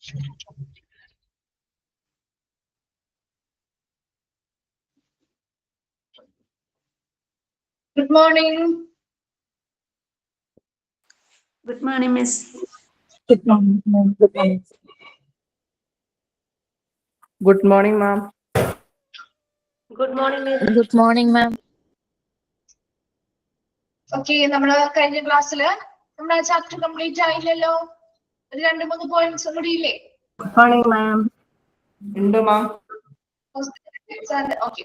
Good morning. Good morning, Miss. Good morning. Good morning. Good morning, ma'am. Good morning, Miss. Good morning, ma'am. Okay, നമ്മള് കഴിഞ്ഞ ക്ലാസ്സില് നമ്മുടെ chapter complete ആയില്ലല്ലോ. ഒരു 2-3 points കൂടി ഇല്ലേ? Good morning, ma'am. ഉണ്ട് മാം. Okay,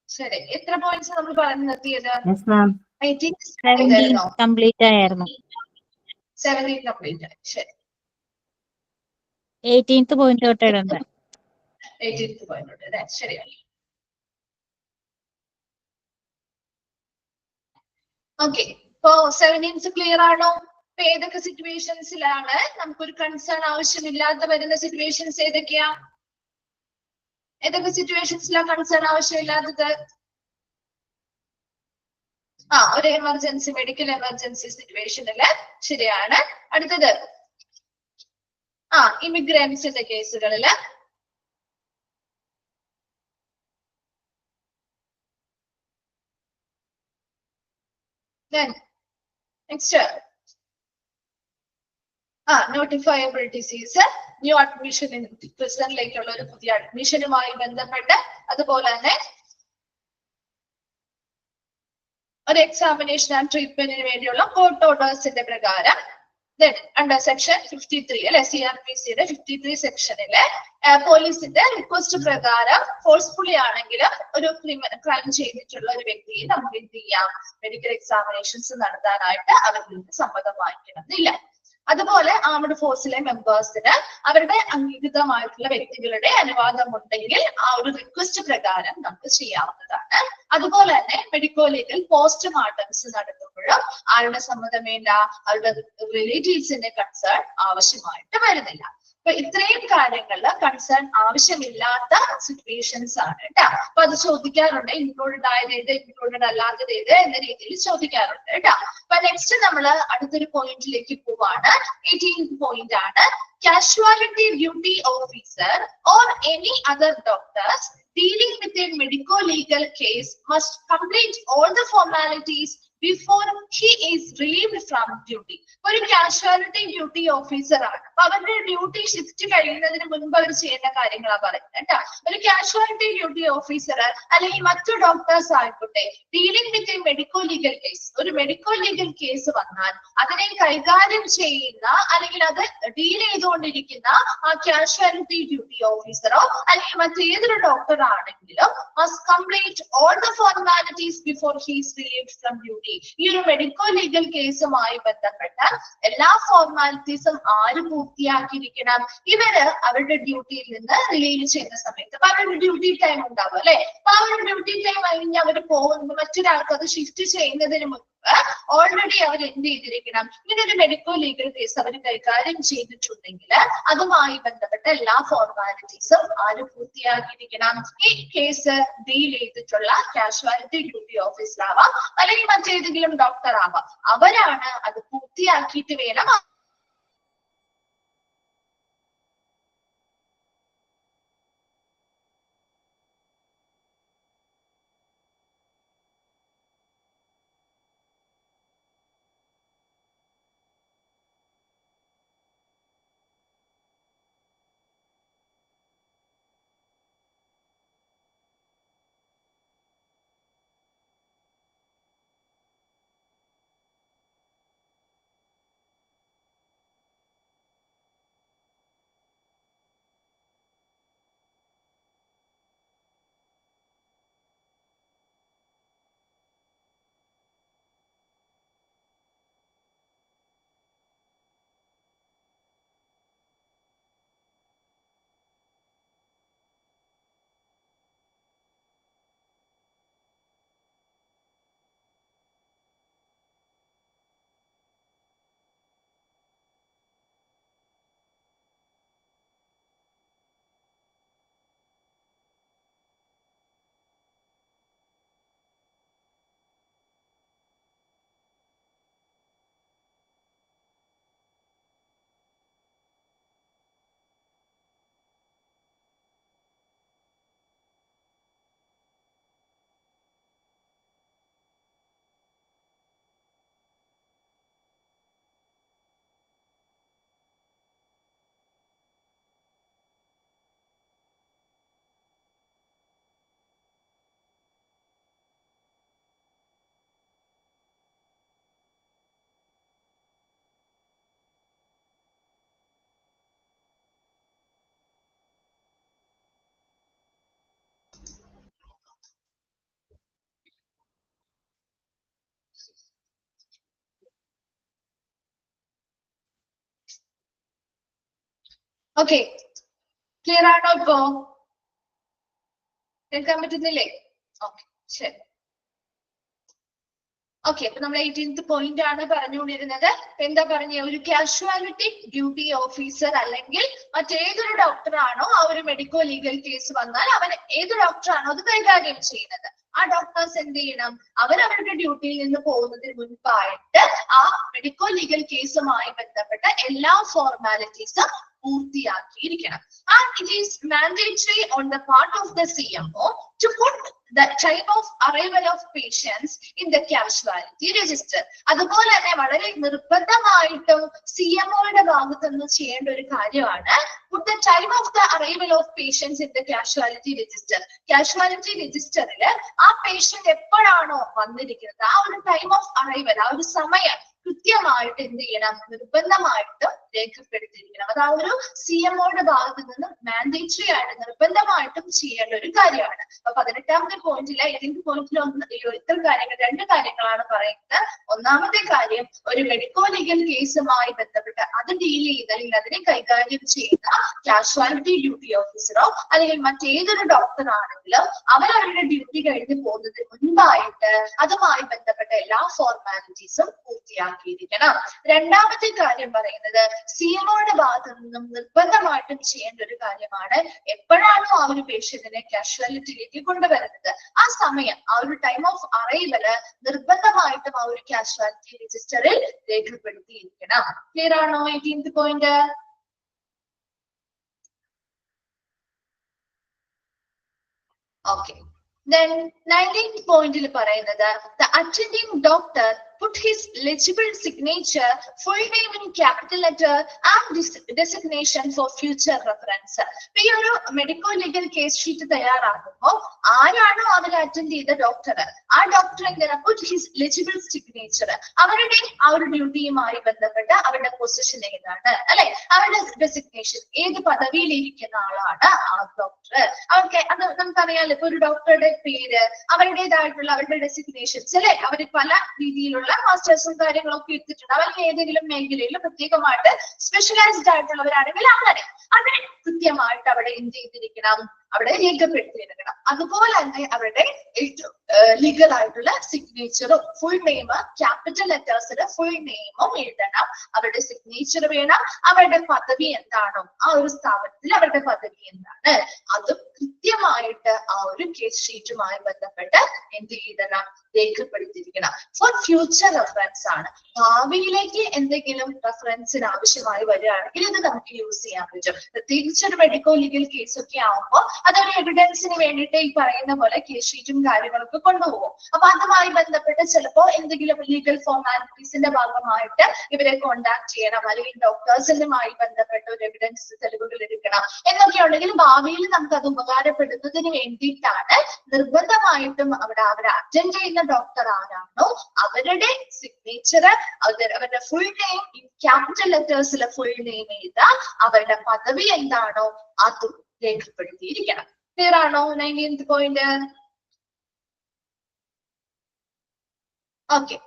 ശരി. എത്ര പോയിന്റ്സ് നമ്മൾ പറഞ്ഞു നിർത്തിയത്? Yes, ma'am. 17 കംപ്ലീറ്റ് ആയിരുന്നു. 17 കംപ്ലീറ്റ് ആയി. ശരി. 18th പോയിന്റ് തൊട്ട് ഇടണ്ട. 18th പോയിന്റ് തൊട്ട് അല്ലേ? ശരിയല്ലേ? ഓക്കെ, ഇപ്പോ 17th ക്ലിയർ ആണോ? ഇപ്പൊ ഏതൊക്കെ സിറ്റുവേഷൻസിലാണ് നമുക്കൊരു കൺസേൺ ആവശ്യമില്ലാത്ത വരുന്ന സിറ്റുവേഷൻസ് ഏതൊക്കെയാ? ഏതൊക്കെ സിറ്റുവേഷൻസിലാണ് കൺസേൺ ആവശ്യമില്ലാത്തത്? ഒരു എമർജൻസി, മെഡിക്കൽ എമർജൻസി സിറ്റുവേഷനില് ശരിയാണ്. അടുത്തത് ഇമിഗ്രൻസിന്റെ കേസുകളില്. നെക്സ്റ്റ് നോട്ടിഫയബിൾ ഡിസീസ്, ന്യൂ അഡ്മിഷൻ പ്രിസണിലേക്കുള്ള ഒരു പുതിയ അഡ്മിഷനുമായി ബന്ധപ്പെട്ട്, അതുപോലെ തന്നെ ഒരു എക്സാമിനേഷൻ ആൻഡ് ട്രീറ്റ്മെന്റിന് വേണ്ടിയുള്ള കോർട്ട് ഓർഡേഴ്സിന്റെ പ്രകാരം അണ്ടർ സെക്ഷൻ 53 അല്ലെ, CRPC-യുടെ 53 സെക്ഷനില് പോലീസിന്റെ റിക്വസ്റ്റ് പ്രകാരം ഫോഴ്സ്ഫുള്ളി ആണെങ്കിലും ഒരു ക്രൈം ചെയ്തിട്ടുള്ള ഒരു വ്യക്തിയെ നമുക്ക് എന്ത് ചെയ്യാം? മെഡിക്കൽ എക്സാമിനേഷൻസ് നടത്താനായിട്ട് അവരിൽ നിന്ന് സമ്മതം വാങ്ങിക്കണമെന്നില്ല. അതുപോലെ ആർമഡ് ഫോഴ്സിലെ മെമ്പേഴ്സിന് അവരുടെ അംഗീകൃതമായിട്ടുള്ള വ്യക്തികളുടെ അനുവാദം ഉണ്ടെങ്കിൽ ആ ഒരു റിക്വസ്റ്റ് പ്രകാരം നമുക്ക് ചെയ്യാവുന്നതാണ്. അതുപോലെ തന്നെ മെഡിക്കോ ലീഗൽ പോസ്റ്റ്മോർട്ടംസ് നടത്തുമ്പോഴും ആരുടെ സമ്മതം വേണ്ട? അവരുടെ റിലേറ്റീവ്സിന്റെ കൺസേൺ ആവശ്യമായിട്ട് വരുന്നില്ല. അപ്പൊ ഇത്രയും കാര്യങ്ങളില് കൺസേൺ ആവശ്യമില്ലാത്ത സിറ്റുവേഷൻസ് ആണ് കേട്ടോ. അപ്പൊ അത് ചോദിക്കാറുണ്ട്, ഇൻക്ലൂഡഡ് ആയത് ഏത്, ഇൻക്ലൂഡഡ് അല്ലാത്തത് ഏത് എന്ന രീതിയിൽ ചോദിക്കാറുണ്ട് കേട്ടോ. അപ്പൊ നെക്സ്റ്റ് നമ്മള് അടുത്തൊരു പോയിന്റിലേക്ക് പോവാണ്. 18th പോയിന്റ് ആണ്. Casualty duty officer or any other doctors dealing with a medico-legal case must complete all the formalities before he is relieved from duty. ഒരു കാഷ്വാലിറ്റി ഡ്യൂട്ടി ഓഫീസർ ആണ്. അപ്പൊ അവരുടെ ഡ്യൂട്ടി ഷിഫ്റ്റ് കഴിയുന്നതിന് മുൻപ് അവർ ചെയ്യേണ്ട കാര്യങ്ങളാണ് പറയുന്നത് കേട്ടോ. ഒരു കാഷ്വാലിറ്റി ഡ്യൂട്ടി ഓഫീസർ അല്ലെങ്കിൽ മറ്റു ഡോക്ടേഴ്സ് ആയിക്കോട്ടെ, dealing with a medico legal case, ഒരു മെഡിക്കോ ലീഗൽ കേസ് വന്നാൽ അതിനെ കൈകാര്യം ചെയ്യുന്ന അല്ലെങ്കിൽ അത് ഡീൽ ചെയ്തുകൊണ്ടിരിക്കുന്ന ആ കാഷ്വാലിറ്റി ഡ്യൂട്ടി ഓഫീസറോ അല്ലെങ്കിൽ മറ്റേതൊരു ഡോക്ടർ ആണെങ്കിലും must complete all the formalities before he is relieved from duty. ഈ ഒരു മെഡിക്കോ ലീഗൽ കേസുമായി ബന്ധപ്പെട്ട എല്ലാ ഫോർമാലിറ്റീസും ആര് പൂർത്തിയാക്കിയിരിക്കണം? ഇവര് അവരുടെ ഡ്യൂട്ടിയിൽ നിന്ന് റിലീവ് ചെയ്യുന്ന സമയത്ത്. അപ്പൊ അവരുടെ ഡ്യൂട്ടി ടൈം ഉണ്ടാവും അല്ലെ. അപ്പൊ ആ ഒരു ഡ്യൂട്ടി ടൈം കഴിഞ്ഞ് അവർ പോകുമ്പോൾ മറ്റൊരാൾക്ക് അത് ഷിഫ്റ്റ് ചെയ്യുന്നതിന് മുൻപ് ഓൾറെഡി അവർ എന്ത് ചെയ്തിരിക്കണം? ഇങ്ങനെ ഒരു മെഡിക്കോ ലീഗൽ കേസ് അവർ കൈകാര്യം ചെയ്തിട്ടുണ്ടെങ്കിൽ അതുമായി ബന്ധപ്പെട്ട എല്ലാ ഫോർമാലിറ്റീസും ആര് പൂർത്തിയാക്കിയിരിക്കണം? ഈ കേസ് ഡീൽ ചെയ്തിട്ടുള്ള കാഷ്വാലിറ്റി ഡ്യൂട്ടി ഓഫീസറാവാം അല്ലെങ്കിൽ മറ്റേതെങ്കിലും ഡോക്ടർ ആവാം. അവരാണ് അത് പൂർത്തിയാക്കിയിട്ട് വേണം ഓക്കെ, ക്ലിയർ ആണോ ഇപ്പോ? കേൾക്കാൻ പറ്റുന്നില്ലേ? ഓക്കെ, ശരി. ഓക്കെ, അപ്പൊ നമ്മൾ 18th പോയിന്റ് ആണ് പറഞ്ഞുകൊണ്ടിരുന്നത്. എന്താ പറഞ്ഞ, ഒരു കാഷ്വാലിറ്റി ഡ്യൂട്ടി ഓഫീസർ അല്ലെങ്കിൽ മറ്റേതൊരു ഡോക്ടർ ആണോ ആ ഒരു മെഡിക്കോ ലീഗൽ കേസ് വന്നാൽ അവൻ ഏത് ഡോക്ടർ ആണോ അത് കൈകാര്യം ചെയ്യുന്നത്, ആ ഡോക്ടേഴ്സ് എന്ത് ചെയ്യണം, അവരവരുടെ ഡ്യൂട്ടിയിൽ നിന്ന് പോകുന്നതിന് മുൻപായിട്ട് ആ മെഡിക്കോ ലീഗൽ കേസുമായി ബന്ധപ്പെട്ട എല്ലാ ഫോർമാലിറ്റീസും പൂർത്തിയാക്കിയിരിക്കണം. And it is mandatory on the part of the CMO to put the time of arrival of patients in the casualty register. അതുപോലെ തന്നെ വളരെ നിർബന്ധമായിട്ടും CMOയുടെ ഭാഗത്ത് നിന്ന് ചെയ്യേണ്ട ഒരു കാര്യമാണ് put the time of the arrival of patients in the casualty register. Casualty രജിസ്റ്ററിൽ ആ പേഷ്യന്റ് എപ്പോഴാണോ വന്നിരിക്കുന്നത് ആ ഒരു ടൈം ഓഫ് അറൈവൽ, ആ ഒരു സമയം കൃത്യമായിട്ട് എന്ത് ചെയ്യണം, നിർബന്ധമായിട്ടും രേഖപ്പെടുത്തിയിരിക്കണം. അത് ആ ഒരു CMOയുടെ ഭാഗത്ത് നിന്ന് മാൻഡേറ്ററി ആയിട്ട് നിർബന്ധമായിട്ടും ചെയ്യേണ്ട ഒരു കാര്യമാണ്. അപ്പൊ 18ാമത്തെ പോയിന്റിലെ 18th പോയിന്റിൽ ഇത്തരം കാര്യങ്ങൾ, 2 കാര്യങ്ങളാണ് പറയുന്നത്. ഒന്നാമത്തെ കാര്യം, ഒരു മെഡിക്കോ ലീഗൽ കേസുമായി ബന്ധപ്പെട്ട് അത് ഡീൽ ചെയ്ത് അല്ലെങ്കിൽ അതിനെ കൈകാര്യം ചെയ്യുന്ന കാഷ്വാലിറ്റി ഡ്യൂട്ടി ഓഫീസറോ അല്ലെങ്കിൽ മറ്റേതൊരു ഡോക്ടർ ആണെങ്കിലും അവരവരുടെ ഡ്യൂട്ടി കഴിഞ്ഞ് പോകുന്നതിന് മുൻപായിട്ട് അതുമായി ബന്ധപ്പെട്ട എല്ലാ ഫോർമാലിറ്റീസും പൂർത്തിയാക്കിയിരിക്കണം. രണ്ടാമത്തെ കാര്യം പറയുന്നത്, CMOയുടെ ഭാഗത്തു നിന്നും നിർബന്ധമായിട്ടും ചെയ്യേണ്ട ഒരു കാര്യമാണ്, എപ്പോഴാണോ ആ ഒരു പേഷ്യന്റിനെ കാഷ്വാലിറ്റിയിലേക്ക് കൊണ്ടുവരുന്നത് ആ സമയം, ആ ഒരു ടൈം ഓഫ് അറൈവല് നിർബന്ധമായിട്ടും ആ ഒരു കാഷ്വാലിറ്റി രജിസ്റ്ററിൽ രേഖപ്പെടുത്തിയിരിക്കണം. ക്ലിയർ ആണോ 18th point? Okay. Then 19th പോയിന്റിൽ പറയുന്നത്, the attending doctor put his legible signature, full name in capital letter and designation for future reference. ഈ ഒരു മെഡിക്കോ ലീഗൽ കേസ് ഷീറ്റ് തയ്യാറാക്കുമ്പോൾ ആരാണോ അതിൽ അറ്റൻഡ് ചെയ്ത ഡോക്ടർ, ആ ഡോക്ടർ എന്താണ് put his legible signature, അവരുടെ ആ ഒരു ഡ്യൂട്ടിയുമായി ബന്ധപ്പെട്ട അവരുടെ പൊസിഷൻ ഏതാണ്, അല്ലെ, അവരുടെ ഡെസിഗ്നേഷൻ, ഏത് പദവിയിലിരിക്കുന്ന ആളാണ് ആ ഡോക്ടർ. അവർക്ക് അത് നമുക്കറിയാലോ, ഇപ്പൊ ഒരു ഡോക്ടറുടെ പേര്, അവരുടേതായിട്ടുള്ള അവരുടെ ഡെസിഗ്നേഷൻസ്, അല്ലെ, അവർ പല രീതിയിലുള്ള മാസ്റ്റേഴ്സും കാര്യങ്ങളൊക്കെ എടുത്തിട്ടുണ്ട്. അവർക്ക് ഏതെങ്കിലും മേഖലയിൽ പ്രത്യേകമായിട്ട് സ്പെഷ്യലൈസ്ഡ് ആയിട്ടുള്ളവരാണെങ്കിൽ അങ്ങനെ കൃത്യമായിട്ട് അവിടെ എന്ത് ചെയ്തിരിക്കണം, അവിടെ രേഖപ്പെടുത്തിയിരിക്കണം. അതുപോലെ തന്നെ അവരുടെ ലീഗൽ ആയിട്ടുള്ള സിഗ്നേച്ചറും ഫുൾ നെയിം, ക്യാപിറ്റൽ ലെറ്റേഴ്സിൽ ഫുൾ നെയിമും എഴുതണം, അവരുടെ സിഗ്നേച്ചർ വേണം, അവരുടെ പദവി എന്താണോ ആ ഒരു സ്ഥാപനത്തിൽ അവരുടെ പദവി എന്താണ് അതും കൃത്യമായിട്ട് ആ ഒരു കേസ് ഷീറ്റുമായി ബന്ധപ്പെട്ട് എന്ത് ചെയ്യണം, രേഖപ്പെടുത്തിയിരിക്കണം. ഫോർ ഫ്യൂച്ചർ റെഫറൻസ് ആണ്, ഭാവിയിലേക്ക് എന്തെങ്കിലും റെഫറൻസിന് ആവശ്യമായി വരികയാണെങ്കിൽ ഇത് നമുക്ക് യൂസ് ചെയ്യാൻ പറ്റും. പ്രത്യേകിച്ച് ഒരു മെഡിക്കോ ലീഗൽ കേസ് ഒക്കെ ആവുമ്പോൾ അതൊരു എവിഡൻസിന് വേണ്ടിയിട്ട് ഈ പറയുന്ന പോലെ കേസ് ഷീറ്റും കാര്യങ്ങളൊക്കെ കൊണ്ടുപോകും. അപ്പൊ അതുമായി ബന്ധപ്പെട്ട് ചിലപ്പോൾ എന്തെങ്കിലും ലീഗൽ ഫോർമാലിറ്റീസിന്റെ ഭാഗമായിട്ട് ഇവരെ കോണ്ടാക്ട് ചെയ്യണം, അല്ലെങ്കിൽ ഡോക്ടേഴ്സിനുമായി ബന്ധപ്പെട്ട ഒരു എവിഡൻസ് തെളിവുകൾ എടുക്കണം എന്നൊക്കെ ഉണ്ടെങ്കിൽ ഭാവിയിൽ നമുക്ക് അത് ഉപകാരപ്പെടുന്നതിന് വേണ്ടിയിട്ടാണ് നിർബന്ധമായിട്ടും അവർ അറ്റൻഡ് ചെയ്യുന്ന ഡോക്ടർ ആരാണോ അവരുടെ സിഗ്നേച്ചർ, അവരുടെ ഫുൾ നെയിം ക്യാപിറ്റൽ ലെറ്റേഴ്സിൽ ഫുൾ നെയിം എഴുതുക, അവരുടെ പദവി എന്താണോ അതും രേഖപ്പെടുത്തിയിരിക്കണം. ക്ലിയർ ആണോ 19th point? Okay.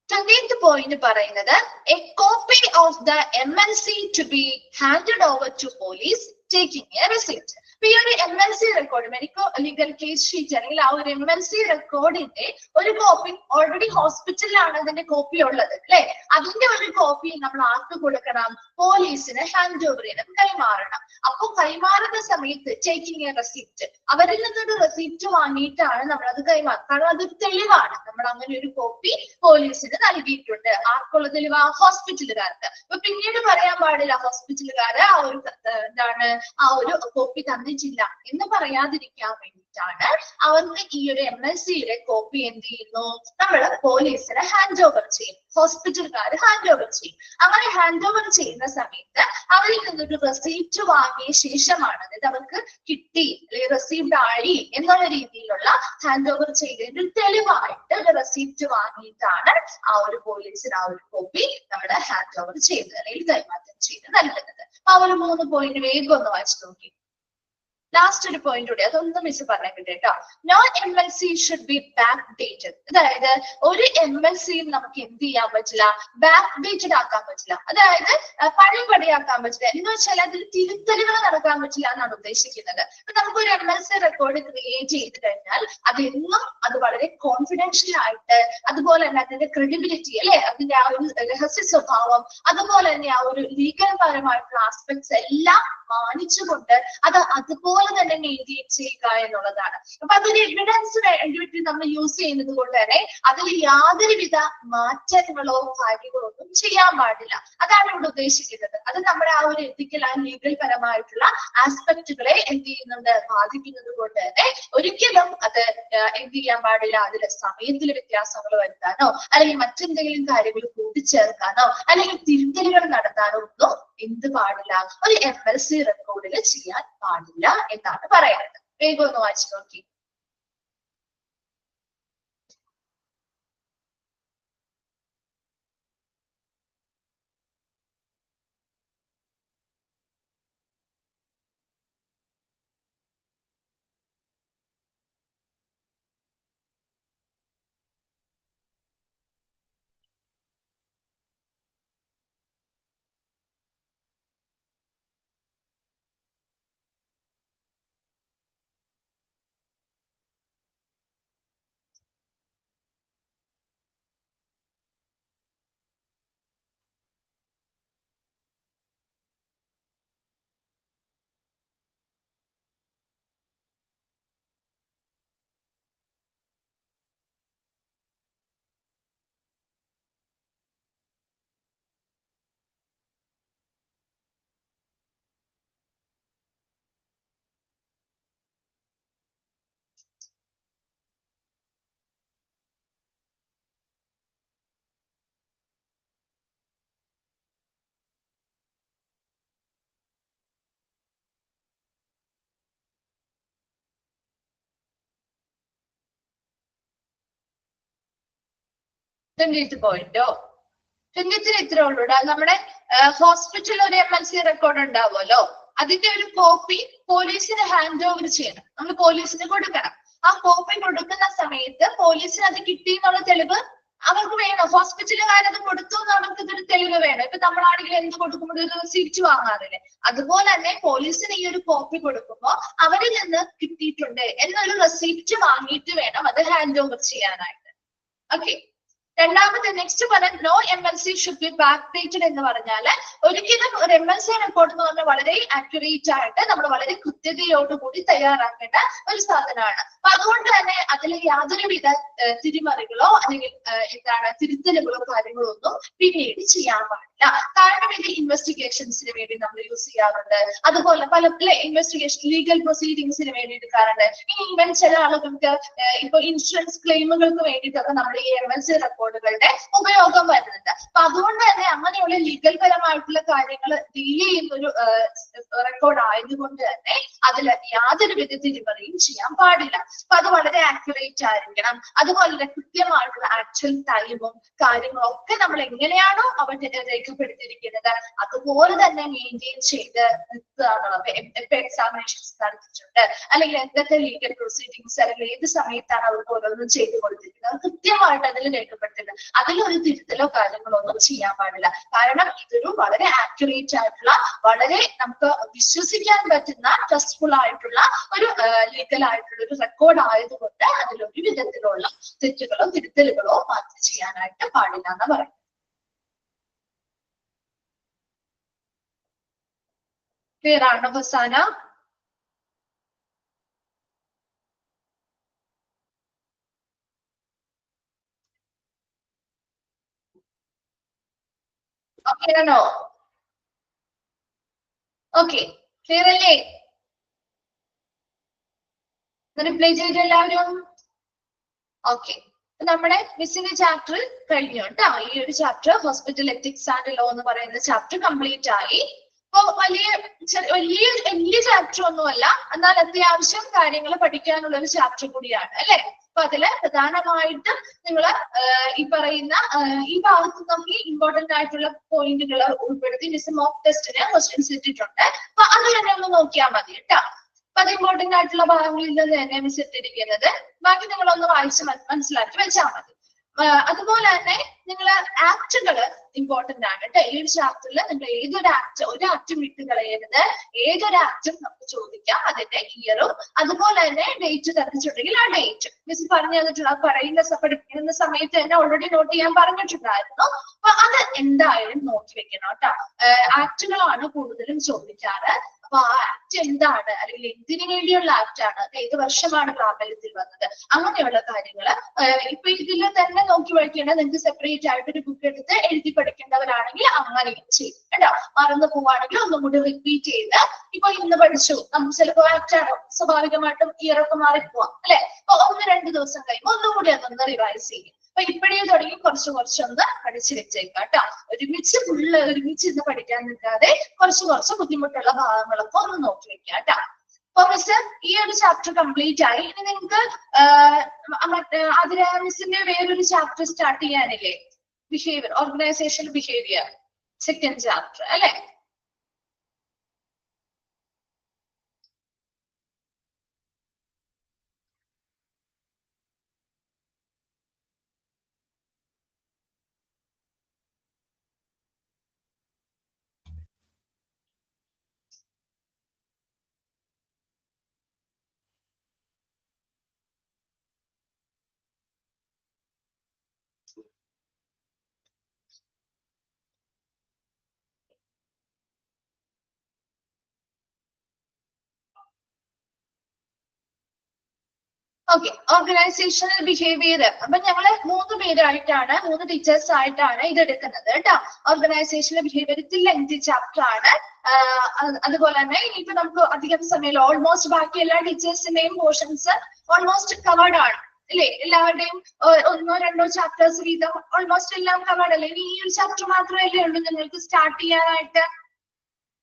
20th point പറയുന്നത്, a copy of the MLC to be handed over to police taking a receipt. ഈ ഒരു MLC record, medico legal case sheet അല്ലെങ്കിൽ ആ ഒരു MLC റെക്കോർഡിന്റെ ഒരു കോപ്പി ഓൾറെഡി ഹോസ്പിറ്റലിലാണ് അതിന്റെ കോപ്പി ഉള്ളത്, അല്ലെ, അതിന്റെ ഒരു കോപ്പി നമ്മൾ ആർക്ക് കൊടുക്കണം, പോലീസിന് ഹാൻഡ് ഓവർ ചെയ്യണം, കൈമാറണം. അപ്പൊ കൈമാറുന്ന സമയത്ത് ടേക്കിംഗ് എ റെസിപ്റ്റ്, അവരിൽ നിന്നൊരു റെസിപ്റ്റ് വാങ്ങിയിട്ടാണ് നമ്മൾ അത് കൈമാറുന്നത്. കാരണം അതൊരു തെളിവാണ്, നമ്മൾ അങ്ങനെ ഒരു കോപ്പി പോലീസിന് നൽകിയിട്ടുണ്ട്. ആർക്കുള്ള തെളിവ്? ഹോസ്പിറ്റലുകാർക്ക്. അപ്പൊ പിന്നീട് പറയാൻ പാടില്ല ഹോസ്പിറ്റലുകാര് ആ ഒരു എന്താണ് ആ ഒരു കോപ്പി തന്നിട്ടില്ല എന്ന് പറയാതിരിക്കാൻ വേണ്ടിയിട്ടാണ് അവർക്ക് ഈ ഒരു MLCയുടെ കോപ്പി എന്ത് ചെയ്യുന്നു, നമ്മൾ പോലീസിന് ഹാൻഡ് ഓവർ ചെയ്യും, ഹോസ്പിറ്റലുകാർ ഹാൻഡ് ഓവർ ചെയ്യും. അങ്ങനെ ഹാൻഡ് ഓവർ ചെയ്യുന്ന സമയത്ത് അവരിൽ നിന്നൊരു റെസിപ്റ്റ് വാങ്ങിയ ശേഷമാണ്, അതായത് അവർക്ക് കിട്ടി അല്ലെങ്കിൽ റെസീവ്ഡ് ആയി എന്നുള്ള രീതിയിലുള്ള ഹാൻഡ് ഓവർ ചെയ്തതിന്റെ ഒരു തെളിവായിട്ട് ഒരു റെസിപ്റ്റ് വാങ്ങിയിട്ടാണ് ആ ഒരു പോലീസിന് ആ ഒരു കോപ്പി നമ്മുടെ ഹാൻഡ് ഓവർ ചെയ്ത് അല്ലെങ്കിൽ കൈമാറ്റം ചെയ്ത് നൽകുന്നത്. ആ ഒരു 3 പോയിന്റ് വേഗം ഒന്ന് വായിച്ചു നോക്കി. ലാസ്റ്റ് ഒരു പോയിന്റ് കൂടി അതൊന്ന് മിസ് പറഞ്ഞ കേട്ടോ. Non MLC should be back dated. അതായത് ഒരു MLC നമുക്ക് എന്ത് ചെയ്യാൻ പറ്റില്ല, ബാക്ക് ഡേറ്റഡ് ആക്കാൻ പറ്റില്ല. അതായത് പഴയപടിയാക്കാൻ പറ്റില്ല എന്ന് വെച്ചാൽ അതിൽ തിരുത്തലുകൾ നടക്കാൻ പറ്റില്ല എന്നാണ് ഉദ്ദേശിക്കുന്നത്. അപ്പൊ നമുക്കൊരു MLC റെക്കോർഡ് ക്രിയേറ്റ് ചെയ്ത് കഴിഞ്ഞാൽ അതെന്നും അത് വളരെ കോൺഫിഡൻഷ്യൽ ആയിട്ട്, അതുപോലെ തന്നെ അതിന്റെ ക്രെഡിബിലിറ്റി അല്ലെ, അതിന്റെ ആ ഒരു രഹസ്യ സ്വഭാവം, അതുപോലെ തന്നെ ആ ഒരു ലീഗൽ പരമായിട്ടുള്ള ആസ്പെക്ട്സ് എല്ലാം മാനിച്ചുകൊണ്ട് അത് അതുപോലെ തന്നെ മെയിൻറ്റെയിൻ ചെയ്യുക എന്നുള്ളതാണ്. അപ്പൊ അതൊരു എവിഡൻസ് വേണ്ടി നമ്മൾ യൂസ് ചെയ്യുന്നത് കൊണ്ട് തന്നെ അതിൽ യാതൊരുവിധ മാറ്റങ്ങളോ കാര്യങ്ങളോ ഒന്നും ചെയ്യാൻ പാടില്ല. അതാണ് ഇവിടെ ഉദ്ദേശിക്കുന്നത്. അത് നമ്മുടെ ആ ഒരു എത്തിക്കൽ ആ ലീഗൽ പരമായിട്ടുള്ള ആസ്പെക്ടുകളെ എന്ത് ചെയ്യുന്നുണ്ട്, ബാധിക്കുന്നത് കൊണ്ട് തന്നെ ഒരിക്കലും അത് എന്ത് ചെയ്യാൻ പാടില്ല, അതിലെ സമയത്തിൽ വ്യത്യാസങ്ങൾ വരുത്താനോ അല്ലെങ്കിൽ മറ്റെന്തെങ്കിലും കാര്യങ്ങൾ കൂട്ടിച്ചേർക്കാനോ അല്ലെങ്കിൽ തിരുത്തലുകൾ നടത്താനോ ഒന്നും എന്ത് പാടില്ല, ഒരു MLC റെക്കോർഡിൽ ചെയ്യാൻ പാടില്ല എന്നാണ് പറയുന്നത്. വേഗം ഒന്ന് വായിച്ചു നോക്കി. പോയിന്റോ 23 ഇത്ര ഉള്ളൂ. നമ്മുടെ ഹോസ്പിറ്റലിൽ ഒരു MLC റെക്കോർഡ് ഉണ്ടാവുമല്ലോ, അതിന്റെ ഒരു കോപ്പി പോലീസിന് ഹാൻഡ് ഓവർ ചെയ്യണം. നമ്മൾ പോലീസിന് കൊടുക്കണം. ആ കോപ്പി കൊടുക്കുന്ന സമയത്ത് പോലീസിന് അത് കിട്ടി എന്നുള്ള തെളിവ് അവർക്ക് വേണം. ഹോസ്പിറ്റലുകാരത് കൊടുത്തു എന്ന് അവർക്ക് ഇതൊരു തെളിവ് വേണം. ഇപ്പൊ നമ്മളാണെങ്കിൽ എന്ത് കൊടുക്കുമ്പോൾ ഒരു റെസിപ്റ്റ് വാങ്ങാറില്ലേ, അതുപോലെ തന്നെ പോലീസിന് ഈ ഒരു കോപ്പി കൊടുക്കുമ്പോൾ അവരിൽ നിന്ന് കിട്ടിയിട്ടുണ്ട് എന്നൊരു റെസിപ്റ്റ് വാങ്ങിയിട്ട് വേണം അത് ഹാൻഡ് ഓവർ ചെയ്യാനായിട്ട്. ഓക്കെ. രണ്ടാമത്തെ നെക്സ്റ്റ് പറഞ്ഞ no MLC should be back dated എന്ന് പറഞ്ഞാൽ ഒരിക്കലും ഒരു MLC റെക്കോർഡ് എന്ന് പറഞ്ഞാൽ വളരെ ആക്യുറേറ്റ് ആയിട്ട് നമ്മൾ വളരെ കൃത്യതയോടുകൂടി തയ്യാറാക്കേണ്ട ഒരു സാധനമാണ്. അപ്പൊ അതുകൊണ്ട് തന്നെ അതിൽ യാതൊരുവിധ തിരിമറികളോ അല്ലെങ്കിൽ തിരുത്തലുകളോ കാര്യങ്ങളോ ഒന്നും പിന്നീട് ചെയ്യാൻ പാടില്ല. കാരണം ഇത് ഇൻവെസ്റ്റിഗേഷൻസിന് വേണ്ടി നമ്മൾ യൂസ് ചെയ്യാറുണ്ട്. അതുപോലെ പല ഇൻവെസ്റ്റിഗേഷൻ ലീഗൽ പ്രൊസീഡിങ്സിന് വേണ്ടി എടുക്കാറുണ്ട്. ഈവൻ ചില ആളുകൾക്ക് ഇപ്പൊ ഇൻഷുറൻസ് ക്ലെയിമുകൾക്ക് വേണ്ടിയിട്ടൊക്കെ നമ്മൾ ഈ MLC റെക്കോർഡുകളുടെ ഉപയോഗം വരുന്നുണ്ട്. അപ്പൊ അതുകൊണ്ട് തന്നെ അങ്ങനെയുള്ള ലീഗൽ പരമായിട്ടുള്ള കാര്യങ്ങൾ ഡീൽ ചെയ്യുന്ന ഒരു റെക്കോർഡ് ആയതുകൊണ്ട് തന്നെ അതിൽ യാതൊരുവിധ തിരിമറിയും ചെയ്യാൻ പാടില്ല. അപ്പൊ അത് വളരെ ആക്യുറേറ്റ് ആയിരിക്കണം. അതുപോലെ കൃത്യമായിട്ടുള്ള ആക്ച്വൽ ടൈമും കാര്യങ്ങളും ഒക്കെ നമ്മൾ എങ്ങനെയാണോ അവിടെ രേഖപ്പെടുത്തിയിരിക്കുന്നത് അതുപോലെ തന്നെ മെയിൻറ്റെയിൻ ചെയ്ത് നിർത്തുകയാണുള്ളത്. ഇപ്പൊ എക്സാമിനേഷൻസ് നടത്തിയിട്ടുണ്ട് അല്ലെങ്കിൽ എന്തൊക്കെ ലീഗൽ പ്രൊസീഡിങ്സ് അല്ലെങ്കിൽ ഏത് സമയത്താണ് അവർക്ക് ഓരോന്നും ചെയ്തു കൊടുത്തിരിക്കുന്നത് കൃത്യമായിട്ട് അതിൽ രേഖപ്പെടുത്തിയിട്ടുണ്ട്. അതിലൊരു തിരുത്തലോ കാര്യങ്ങളോ ഒന്നും ചെയ്യാൻ പാടില്ല. കാരണം ഇതൊരു വളരെ ആക്യുറേറ്റ് ആയിട്ടുള്ള വളരെ നമുക്ക് വിശ്വസിക്കാൻ പറ്റുന്ന ട്രസ്റ്റ്ഫുൾ ആയിട്ടുള്ള ഒരു ലീഗൽ ആയിട്ടുള്ള ഒരു റെക്കോർഡ് ആയതുകൊണ്ട് അതിലൊരു വിധത്തിലുള്ള തെറ്റുകളോ തിരുത്തലുകളോ മാറ്റി ചെയ്യാനായിട്ട് പാടില്ല എന്ന് പറയും. ക്ലിയർ ആണോ ഫസാന? ഓക്കെ ആണോ? ഓക്കെ, ക്ലിയർ അല്ലേ? റിപ്ലൈ ചെയ്ത് എല്ലാവരും. ഓക്കെ, നമ്മുടെ മിസ്സിന്റെ ചാപ്റ്റർ കഴിഞ്ഞു കേട്ടോ. ഈ ഒരു chapter hospital ethics and law എന്ന് പറയുന്ന ചാപ്റ്റർ കംപ്ലീറ്റ് ആയി. അപ്പൊ വലിയ ചാപ്റ്റർ ഒന്നുമല്ല, എന്നാൽ അത്യാവശ്യം കാര്യങ്ങൾ പഠിക്കാനുള്ള ഒരു ചാപ്റ്റർ കൂടിയാണ് അല്ലെ. അപ്പൊ അതില് പ്രധാനമായിട്ടും നിങ്ങൾ ഈ പറയുന്ന ഈ ഭാഗത്ത് നമുക്ക് ഇമ്പോർട്ടന്റ് ആയിട്ടുള്ള പോയിന്റുകൾ ഉൾപ്പെടുത്തി മിസ് മോക്ക് ടെസ്റ്റിന് ക്വസ്റ്റ്യൻസ് ഇട്ടിട്ടുണ്ട്. അപ്പൊ അത് തന്നെ ഒന്ന് നോക്കിയാൽ മതി കേട്ടോ. അപ്പൊ അത് ഇമ്പോർട്ടന്റ് ആയിട്ടുള്ള ഭാഗങ്ങളിൽ നിന്ന് തന്നെ മിസ് ഇട്ടിരിക്കുന്നത്. ബാക്കി നിങ്ങളൊന്ന് വായിച്ച് മനസ്സിലാക്കി വെച്ചാൽ മതി. അതുപോലെ തന്നെ നിങ്ങൾ ആക്ടുകൾ ഇമ്പോർട്ടന്റ് ആണ് കേട്ടോ. ഈ ഒരു ചാപ്റ്ററിൽ നിങ്ങൾ ഏതൊരു ഒരു ആക്ടും വിട്ട് കളയരുത്. ഏതൊരു ആക്ടും നമുക്ക് ചോദിക്കാം, അതിന്റെ ഇയറും അതുപോലെ തന്നെ ഡേറ്റ് തന്നിട്ടുണ്ടെങ്കിൽ ആ ഡേറ്റ് മിസ് പറഞ്ഞു തന്നിട്ടുള്ള പഠിപ്പിക്കുന്ന സമയത്ത് തന്നെ ഓൾറെഡി നോട്ട് ചെയ്യാൻ പറഞ്ഞിട്ടുണ്ടായിരുന്നു. അപ്പൊ അത് എന്തായാലും നോക്കി വെക്കണം കേട്ടോ. ആക്ടുകളാണ് കൂടുതലും ചോദിക്കാറ്. അപ്പൊ ആ ആക്ട് എന്താണ്, അല്ലെങ്കിൽ എന്തിനു വേണ്ടിയുള്ള ആക്ട് ആണ്, ഏത് വർഷമാണ് പ്രാബല്യത്തിൽ വന്നത്, അങ്ങനെയുള്ള കാര്യങ്ങൾ ഇപ്പൊ ഇതിൽ തന്നെ നോക്കി വയ്ക്കേണ്ടത്. നിങ്ങൾക്ക് സെപ്പറേറ്റ് ആയിട്ട് ഒരു ബുക്ക് എടുത്ത് എഴുതി പഠിക്കേണ്ടവരാണെങ്കിൽ അങ്ങനെയും ചെയ്യും കേട്ടോ. മറന്നു പോവാണെങ്കിൽ ഒന്നും കൂടി റിപ്പീറ്റ് ചെയ്ത് ഇപ്പൊ ഇന്ന് പഠിച്ചു, നമുക്ക് ചിലപ്പോൾ ആക്ട് ആണ് സ്വാഭാവികമായിട്ടും ഇയറൊക്കെ മാറിപ്പോവാം അല്ലെ. അപ്പൊ 1-2 ദിവസം കഴിയുമ്പോൾ ഒന്നും കൂടി അതൊന്ന് റിവൈസ് ചെയ്യും. അപ്പൊ ഇപ്പോഴേ തുടങ്ങി കുറച്ചൊന്ന് പഠിച്ചു വെച്ചേക്കാം കേട്ടോ. ഒരുമിച്ച് ഇന്ന് പഠിക്കാൻ നിൽക്കാതെ കുറച്ച് ബുദ്ധിമുട്ടുള്ള ഭാഗങ്ങളൊക്കെ ഒന്ന് നോക്കി വെക്കാം കേട്ടോ. അപ്പൊ മിസ് ഈ ഒരു ചാപ്റ്റർ കംപ്ലീറ്റ് ആയി. ഇനി നിങ്ങൾക്ക് അതിലെ മിസ്സിന്റെ വേറൊരു ചാപ്റ്റർ സ്റ്റാർട്ട് ചെയ്യാനില്ലേ? Behaviour, organisation behaviour, second chapter അല്ലെ? Okay, organisational behaviour. അപ്പൊ ഞങ്ങള് 3 പേരായിട്ടാണ്, 3 ടീച്ചേഴ്സ് ആയിട്ടാണ് ഇത് എടുക്കുന്നത് കേട്ടോ. ഓർഗനൈസേഷണൽ ബിഹേവിയർ ലെങ്തി ചാപ്റ്റർ ആണ്. അതുപോലെ തന്നെ ഇനിയിപ്പോ നമുക്ക് അധികം സമയം, ഓൾമോസ്റ്റ് ബാക്കി എല്ലാ ടീച്ചേഴ്സിന്റെയും പോർഷൻസ് ഓൾമോസ്റ്റ് കവേർഡ് ആണ് അല്ലെ. എല്ലാവരുടെയും 1-2 ചാപ്റ്റേഴ്സ് വീതം ഓൾമോസ്റ്റ് എല്ലാം കവേർഡ് അല്ലേ. ഇനി ഈ ഒരു ചാപ്റ്റർ മാത്രമല്ലേ ഉള്ളൂ നിങ്ങൾക്ക് സ്റ്റാർട്ട് ചെയ്യാനായിട്ട്.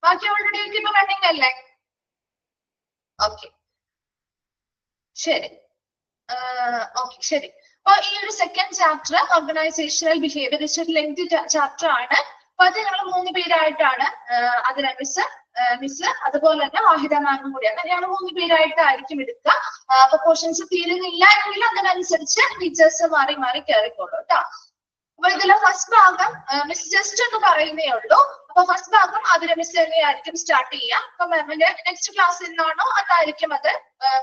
ബാക്കി ഓൾറെഡി ഇപ്പൊ റണ്ണിങ് അല്ലേ? ഓക്കെ, ശരി. ഓക്കെ, ശരി. അപ്പൊ ഈ ഒരു second chapter organisational behaviour lengthy chapter ആണ്. അപ്പൊ അത് ഞങ്ങൾ 3 പേരായിട്ടാണ്. അതിനെ മിസ് അതുപോലെ തന്നെ വാഹിദ മാമും കൂടിയാണ്. ഞങ്ങൾ 3 പേരായിട്ടായിരിക്കും എടുക്കുക. അപ്പൊ പോർഷൻസ് തീരുന്നില്ല എങ്കിൽ അതിനനുസരിച്ച് ടീച്ചേഴ്സ് മാറി കയറിക്കോളൂ കേട്ടോ. അപ്പൊ ഇതിലെ ഫസ്റ്റ് ഭാഗം മിസ് ജസ്റ്റ് ഒന്ന് പറയുന്നേ ഉള്ളൂ. അപ്പൊ ഫസ്റ്റ് ഭാഗം അതിലെ മിസ് തന്നെയായിരിക്കും സ്റ്റാർട്ട് ചെയ്യാം. അപ്പൊ മാമിന്റെ നെക്സ്റ്റ് ക്ലാസ് എന്നാണോ അതായിരിക്കും അത്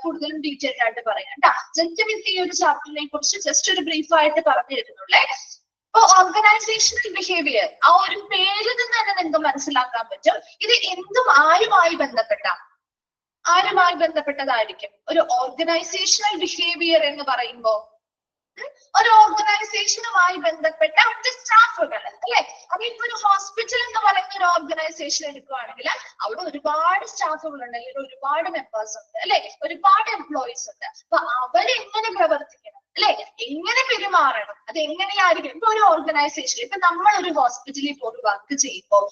കൂടുതലും ഡീറ്റെയിൽഡ് ആയിട്ട് പറയാം കേട്ടോ. ജസ്റ്റ് മിസ് ഈ ഒരു ചാപ്റ്ററിനെ കുറിച്ച് ജസ്റ്റ് ഒരു ബ്രീഫ് ആയിട്ട് പറഞ്ഞു തരുന്നുള്ളേ. അപ്പൊ ഓർഗനൈസേഷണൽ ബിഹേവിയർ ആ ഒരു പേരിൽ നിന്ന് തന്നെ നിങ്ങൾക്ക് മനസ്സിലാക്കാൻ പറ്റും ഇത് ആരുമായി ബന്ധപ്പെട്ടതായിരിക്കും. ഒരു ഓർഗനൈസേഷണൽ ബിഹേവിയർ എന്ന് പറയുമ്പോ ഒരു ഓർഗനൈസേഷനുമായി ബന്ധപ്പെട്ട സ്റ്റാഫുകൾ അല്ലെ. അപ്പൊ ഇപ്പൊ ഒരു ഹോസ്പിറ്റൽ എന്ന് പറയുന്ന ഒരു ഓർഗനൈസേഷൻ എടുക്കുകയാണെങ്കിൽ അവിടെ ഒരുപാട് സ്റ്റാഫുകൾ ഉണ്ട്, അല്ലെങ്കിൽ ഒരുപാട് മെമ്പേഴ്സ് ഉണ്ട് അല്ലെ, ഒരുപാട് എംപ്ലോയീസ് ഉണ്ട്. അപ്പൊ അവരെങ്ങനെ പ്രവർത്തിക്കണം അല്ലെ, എങ്ങനെ പെരുമാറണം, അത് എങ്ങനെയായിരിക്കും. ഇപ്പൊ ഒരു ഓർഗനൈസേഷൻ, ഇപ്പൊ നമ്മൾ ഒരു ഹോസ്പിറ്റലിൽ പോയി വർക്ക് ചെയ്യുമ്പോൾ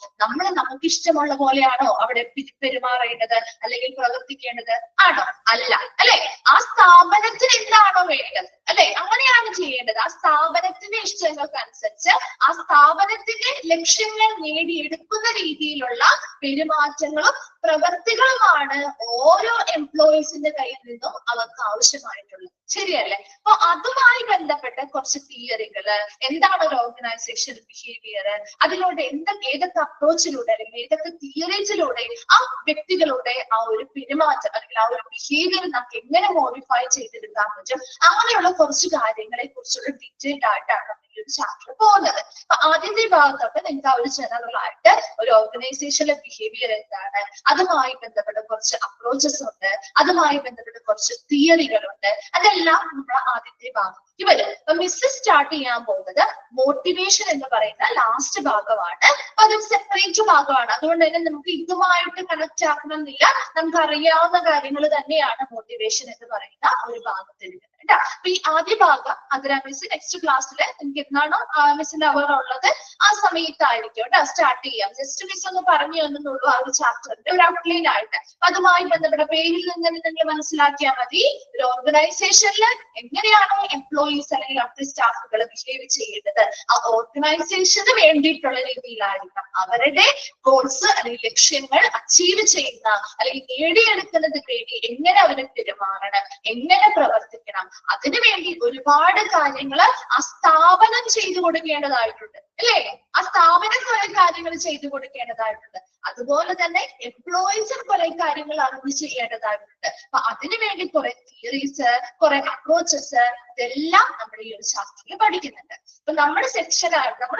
നമുക്ക് ഇഷ്ടമുള്ള പോലെയാണോ അവിടെ പെരുമാറേണ്ടത് അല്ലെങ്കിൽ പ്രവർത്തിക്കേണ്ടത്? ആണോ? അല്ല അല്ലെ. ആ സ്ഥാപനത്തിന് എന്താണോ വേണ്ടത് അല്ലെ, അങ്ങനെയാണ് ചെയ്യേണ്ടത്. ആ സ്ഥാപനത്തിന്റെ ഇഷ്ടങ്ങൾക്കനുസരിച്ച് ആ സ്ഥാപനത്തിന്റെ ലക്ഷ്യങ്ങൾ നേടിയെടുക്കുന്ന രീതിയിലുള്ള പെരുമാറ്റങ്ങളും പ്രവർത്തികളുമാണ് ഓരോ എംപ്ലോയീസിന്റെ കയ്യിൽ നിന്നും അവർക്ക് ആവശ്യമായിട്ടുള്ളത്. ശരിയല്ലേ? അപ്പൊ അതുമായി ബന്ധപ്പെട്ട കുറച്ച് തിയറികള്, എന്താണ് ഒരു ഓർഗനൈസേഷൻ ബിഹേവിയർ, അതിലൂടെ ഏതൊക്കെ അപ്രോച്ചിലൂടെ അല്ലെങ്കിൽ ഏതൊക്കെ തിയറീസിലൂടെ ആ വ്യക്തികളുടെ ആ ഒരു പെരുമാറ്റം അല്ലെങ്കിൽ ആ ഒരു ബിഹേവിയർ നമുക്ക് എങ്ങനെ മോഡിഫൈ ചെയ്തെടുക്കാൻ പറ്റും, അങ്ങനെയുള്ള കുറച്ച് കാര്യങ്ങളെ കുറിച്ചുള്ള ഡീറ്റെയിൽഡ് ആയിട്ടാണ് ഈ ഒരു ചാപ്റ്റർ പോകുന്നത്. അപ്പൊ ആദ്യത്തെ ഭാഗത്തൊക്കെ നിങ്ങൾക്ക് ആ ഒരു ജനറൽ ആയിട്ട് ഒരു ഓർഗനൈസേഷനിലെ ബിഹേവിയർ എന്താണ്, അതുമായി ബന്ധപ്പെട്ട കുറച്ച് അപ്രോച്ചസ് ഉണ്ട്, അതുമായി ബന്ധപ്പെട്ട കുറച്ച് തിയറികളുണ്ട്, അതെല്ലാം നമ്മുടെ ആദ്യത്തെ ഭാഗത്തേക്ക് വരും. അപ്പൊ മിസ് സ്റ്റാർട്ട് ചെയ്യാൻ പോകുന്നത് മോട്ടിവേഷൻ എന്ന് പറയുന്ന ലാസ്റ്റ് ഭാഗമാണ്. അപ്പൊ അതൊരു സെപ്പറേറ്റ് ഭാഗമാണ്. അതുകൊണ്ട് തന്നെ നമുക്ക് ഇതുമായിട്ട് കണക്ട് ആക്കണമെന്നില്ല, നമുക്ക് അറിയാവുന്ന കാര്യങ്ങൾ തന്നെയാണ് മോട്ടിവേഷൻ എന്ന് പറയുന്ന ഒരു ഭാഗത്തിരിക്കുന്നത്. കേട്ടോ. അപ്പൊ ഈ ആദ്യ ഭാഗം അതിരാ മിസ് നെക്സ്റ്റ് ക്ലാസ്സിൽ നിങ്ങൾക്ക് എന്നാണോ മിസ്സിന്റെ അവർ ഉള്ളത് ആ സമയത്തായിരിക്കും കേട്ടോ സ്റ്റാർട്ട് ചെയ്യാം. ജസ്റ്റ് മിസ് ഒന്ന് പറഞ്ഞു തന്നുള്ളൂ ആ ഒരു ചാപ്റ്ററിന്റെ ഒരു ഔട്ട്ലൈൻ ആയിട്ട്. അപ്പൊ അതുമായി ബന്ധപ്പെട്ട പേരിൽ നിന്ന് നിങ്ങൾ മനസ്സിലാക്കിയാൽ മതി ഒരു ഓർഗനൈസേഷനിൽ എങ്ങനെയാണോ എംപ്ലോയീസ് അല്ലെങ്കിൽ ഓഫീസ് സ്റ്റാഫുകൾ ബിഹേവ് ചെയ്യേണ്ടത് ആ ഓർഗനൈസേഷന് വേണ്ടിയിട്ടുള്ള രീതിയിലായിരിക്കണം അവരുടെ ഗോൾസ് അല്ലെങ്കിൽ ലക്ഷ്യങ്ങൾ അച്ചീവ് ചെയ്യുന്ന അല്ലെങ്കിൽ നേടിയെടുക്കുന്നതിന് വേണ്ടി എങ്ങനെ അവരെ പെരുമാറണം, എങ്ങനെ പ്രവർത്തിക്കണം, അതിനുവേണ്ടി ഒരുപാട് കാര്യങ്ങൾ ആ സ്ഥാപനം ചെയ്തു കൊടുക്കേണ്ടതായിട്ടുണ്ട് അല്ലേ. ആ സ്ഥാപനം കുറെ കാര്യങ്ങൾ ചെയ്തു കൊടുക്കേണ്ടതായിട്ടുണ്ട്. അതുപോലെ തന്നെ എംപ്ലോയീസും കുറെ കാര്യങ്ങൾ അറിഞ്ഞു ചെയ്യേണ്ടതായിട്ടുണ്ട്. അപ്പൊ അതിനുവേണ്ടി കുറെ തിയറീസ്, കുറെ അപ്രോച്ചസ് ഇതെല്ലാം നമ്മൾ ഈ ഒരു ശാസ്ത്രത്തിൽ പഠിക്കുന്നുണ്ട്. അപ്പൊ നമ്മുടെ സെക്ഷനായിട്ട് നമ്മൾ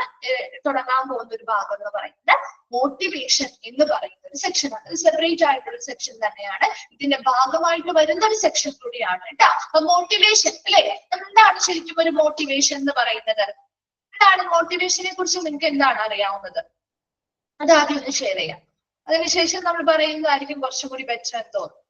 തുടങ്ങാൻ പോകുന്ന ഒരു ഭാഗം എന്ന് പറയുന്നത് മോട്ടിവേഷൻ എന്ന് പറയുന്ന ഒരു സെക്ഷനാണ്. ഇത് സെപ്പറേറ്റ് ആയിട്ടൊരു സെക്ഷൻ തന്നെയാണ്. ഇതിന്റെ ഭാഗമായിട്ട് വരുന്ന ഒരു സെക്ഷൻ കൂടിയാണ് കേട്ടോ. അപ്പൊ മോട്ടിവേഷൻ അല്ലെ, എന്താണ് ശരിക്കും ഒരു മോട്ടിവേഷൻ എന്ന് പറയുന്നത്? എന്താണ് മോട്ടിവേഷനെ കുറിച്ച് നിങ്ങൾക്ക് എന്താണ് അറിയാവുന്നത്? അതാദ്യം ഒന്ന് ഷെയർ ചെയ്യാം. അതിനുശേഷം നമ്മൾ പറയുന്നതായിരിക്കും കുറച്ചും കൂടി ബെറ്റർ എന്ന് തോന്നുന്നു.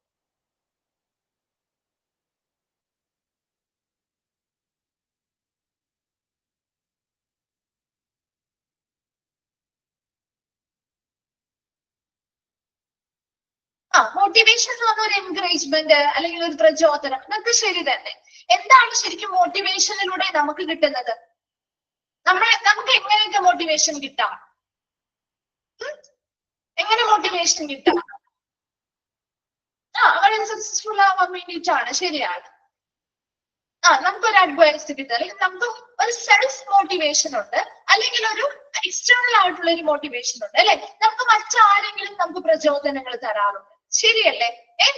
മോട്ടിവേഷൻ എന്ന് പറഞ്ഞ ഒരു എൻകറേജ്മെന്റ് അല്ലെങ്കിൽ ഒരു പ്രചോദനം എന്നൊക്കെ ശരി തന്നെ. എന്താണ് ശരിക്കും മോട്ടിവേഷനിലൂടെ നമുക്ക് കിട്ടുന്നത്? നമുക്ക് എങ്ങനെയൊക്കെ മോട്ടിവേഷൻ കിട്ടാം? എങ്ങനെ മോട്ടിവേഷൻ കിട്ടാം? വളരെ സക്സസ്ഫുൾ ആവാൻ വേണ്ടിയിട്ടാണ്. ശരിയാണ്. നമുക്കൊരു അഡ്വൈസ് കിട്ടുക, അല്ലെങ്കിൽ നമുക്ക് ഒരു സെൽഫ് മോട്ടിവേഷൻ ഉണ്ട്, അല്ലെങ്കിൽ ഒരു എക്സ്റ്റേണൽ ആയിട്ടുള്ള ഒരു മോട്ടിവേഷൻ ഉണ്ട് അല്ലെ. നമുക്ക് മറ്റാരെങ്കിലും നമുക്ക് പ്രചോദനങ്ങൾ തരാറുണ്ട്, ശരിയല്ലേ?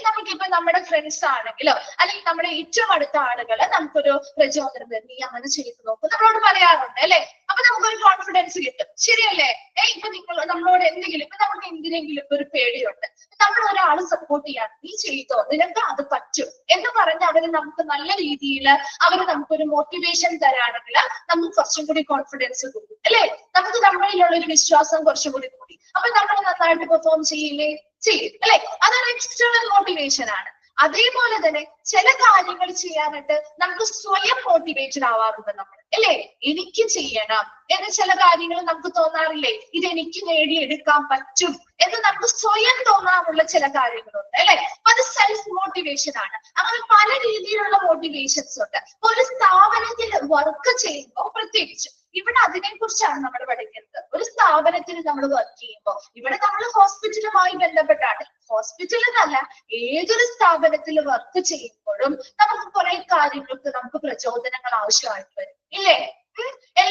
നമുക്കിപ്പോ നമ്മുടെ ഫ്രണ്ട്സ് ആണെങ്കിലോ അല്ലെങ്കിൽ നമ്മുടെ ഏറ്റവും അടുത്ത ആളുകള് നമുക്കൊരു പ്രചോദനം തരും, നീ അങ്ങനെ ചെയ്തു നോക്കും നമ്മളോട് പറയാറുണ്ട് അല്ലെ. അപ്പൊ നമുക്കൊരു കോൺഫിഡൻസ് കിട്ടും, ശരിയല്ലേ? ഇപ്പൊ നമ്മളോട് എന്തെങ്കിലും ഇപ്പൊ നമുക്ക് എന്തിനെങ്കിലും ഒരു പേടിയുണ്ട്, നമ്മൾ ഒരാള് സപ്പോർട്ട് ചെയ്യാണ്, നീ ചെയ്തോ, നിനക്ക് അത് പറ്റും എന്ന് പറഞ്ഞ് അവര് നമുക്ക് നല്ല രീതിയിൽ അവര് നമുക്കൊരു മോട്ടിവേഷൻ തരാണെങ്കിൽ നമുക്ക് കുറച്ചും കൂടി കോൺഫിഡൻസ് കൂടും അല്ലെ. നമുക്ക് നമ്മളിലുള്ള ഒരു വിശ്വാസം കുറച്ചും കൂടി കൂടി. അപ്പൊ നമ്മൾ നന്നായിട്ട് പെർഫോം ചെയ്യില്ലേ? ചെയ്യും അല്ലെ. അതൊരു എക്സ്റ്റേണൽ മോട്ടിവേഷൻ ആണ്. അതേപോലെ തന്നെ ചില കാര്യങ്ങൾ ചെയ്യാനായിട്ട് നമുക്ക് സ്വയം മോട്ടിവേറ്റഡ് ആവാറുണ്ട് നമ്മൾ അല്ലെ. എനിക്ക് ചെയ്യണം എന്ന് ചില കാര്യങ്ങൾ നമുക്ക് തോന്നാറില്ലേ? ഇതെനിക്ക് നേടിയെടുക്കാൻ പറ്റും എന്ന് നമുക്ക് സ്വയം തോന്നാറുള്ള ചില കാര്യങ്ങളുണ്ട് അല്ലെ. അപ്പൊ അത് സെൽഫ് മോട്ടിവേഷൻ ആണ്. അങ്ങനെ പല രീതിയിലുള്ള മോട്ടിവേഷൻസ് ഉണ്ട്. ഒരു സ്ഥാപനത്തിൽ വർക്ക് ചെയ്യുമ്പോൾ പ്രത്യേകിച്ച് ഇവിടെ അതിനെ കുറിച്ചാണ് നമ്മൾ പഠിക്കുന്നത്. ഒരു സ്ഥാപനത്തിൽ നമ്മൾ വർക്ക് ചെയ്യുമ്പോൾ ഇവിടെ നമ്മൾ ഹോസ്പിറ്റലുമായി ബന്ധപ്പെട്ടാണ്, ഹോസ്പിറ്റലിലല്ല ഏതൊരു സ്ഥാപനത്തിൽ വർക്ക് ചെയ്യുമ്പോഴും നമുക്ക് കുറെ കാര്യങ്ങൾക്ക് നമുക്ക് പ്രചോദനങ്ങൾ ആവശ്യമായിട്ട് വരും ഇല്ലേ.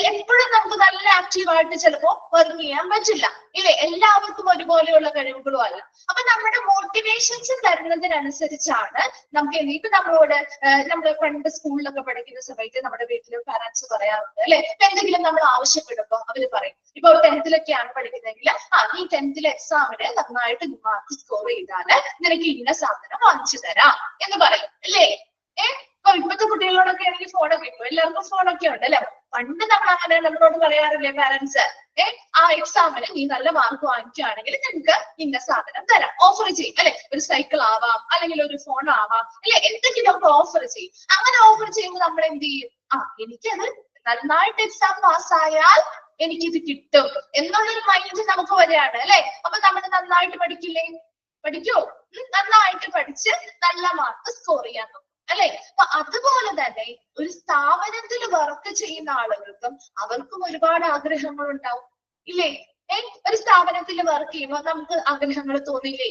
എപ്പോഴും നമുക്ക് നല്ല ആക്റ്റീവായിട്ട് ചിലപ്പോ വർക്ക് ചെയ്യാൻ പറ്റില്ല ഇല്ലേ. എല്ലാവർക്കും ഒരുപോലെയുള്ള കഴിവുകളും അല്ല. അപ്പൊ നമ്മുടെ മോട്ടിവേഷൻസ് തരുന്നതിനനുസരിച്ചാണ് നമുക്ക് ഇപ്പൊ നമ്മളോട് നമ്മൾ പണ്ട് സ്കൂളിലൊക്കെ പഠിക്കുന്ന സമയത്ത് നമ്മുടെ വീട്ടില് പാരന്റ്സ് പറയാറുണ്ട് അല്ലെ. എന്തെങ്കിലും നമ്മൾ ആവശ്യപ്പെടുമ്പോ അവര് പറയും, ഇപ്പൊ 10th-ലൊക്കെയാണ് പഠിക്കുന്നെങ്കിൽ നീ 10th-ലെ എക്സാമിന് നന്നായിട്ട് മാർക്ക് സ്കോർ ചെയ്താല് നിനക്ക് ഇന്ന സാധനം വാങ്ങിച്ചു തരാം എന്ന് പറയും അല്ലേ. ഇപ്പോഴത്തെ കുട്ടികളോടൊക്കെ ആണെങ്കിൽ ഫോണൊക്കെ ഇപ്പൊ എല്ലാവർക്കും ഫോണൊക്കെ ഉണ്ട് അല്ലെ. പണ്ട് നമ്മൾ അങ്ങനെ നമ്മളോട് പറയാറില്ലേ പാരന്റ്സ്, ആ എക്സാമിന് നീ നല്ല മാർക്ക് വാങ്ങിക്കുകയാണെങ്കിൽ നിനക്ക് ഇന്ന സാധനം തരാം, ഓഫർ ചെയ്യും അല്ലെ. ഒരു സൈക്കിൾ ആവാം അല്ലെങ്കിൽ ഒരു ഫോൺ ആവാം അല്ലെ, എന്തെങ്കിലും ഒക്കെ ഓഫർ ചെയ്യും. അങ്ങനെ ഓഫർ ചെയ്യുമ്പോൾ നമ്മൾ എന്ത് ചെയ്യും? എനിക്കത് നന്നായിട്ട് എക്സാം പാസ്സായാൽ എനിക്കിത് കിട്ടും എന്നുള്ളൊരു മൈൻഡ് നമുക്ക് വരികയാണ് അല്ലെ. അപ്പൊ നമ്മൾ നന്നായിട്ട് പഠിക്കില്ലേ? പഠിക്കോ? നന്നായിട്ട് പഠിച്ച് നല്ല മാർക്ക് സ്കോർ ചെയ്യാൻ നോക്കും അല്ലെ. അപ്പൊ അതുപോലെ തന്നെ ഒരു സ്ഥാപനത്തിൽ വർക്ക് ചെയ്യുന്ന ആളുകൾക്കും അവർക്കും ഒരുപാട് ആഗ്രഹങ്ങൾ ഉണ്ടാവും ഇല്ലേ. ഒരു സ്ഥാപനത്തിൽ വർക്ക് ചെയ്യുമ്പോൾ നമുക്ക് ആഗ്രഹങ്ങൾ തോന്നില്ലേ?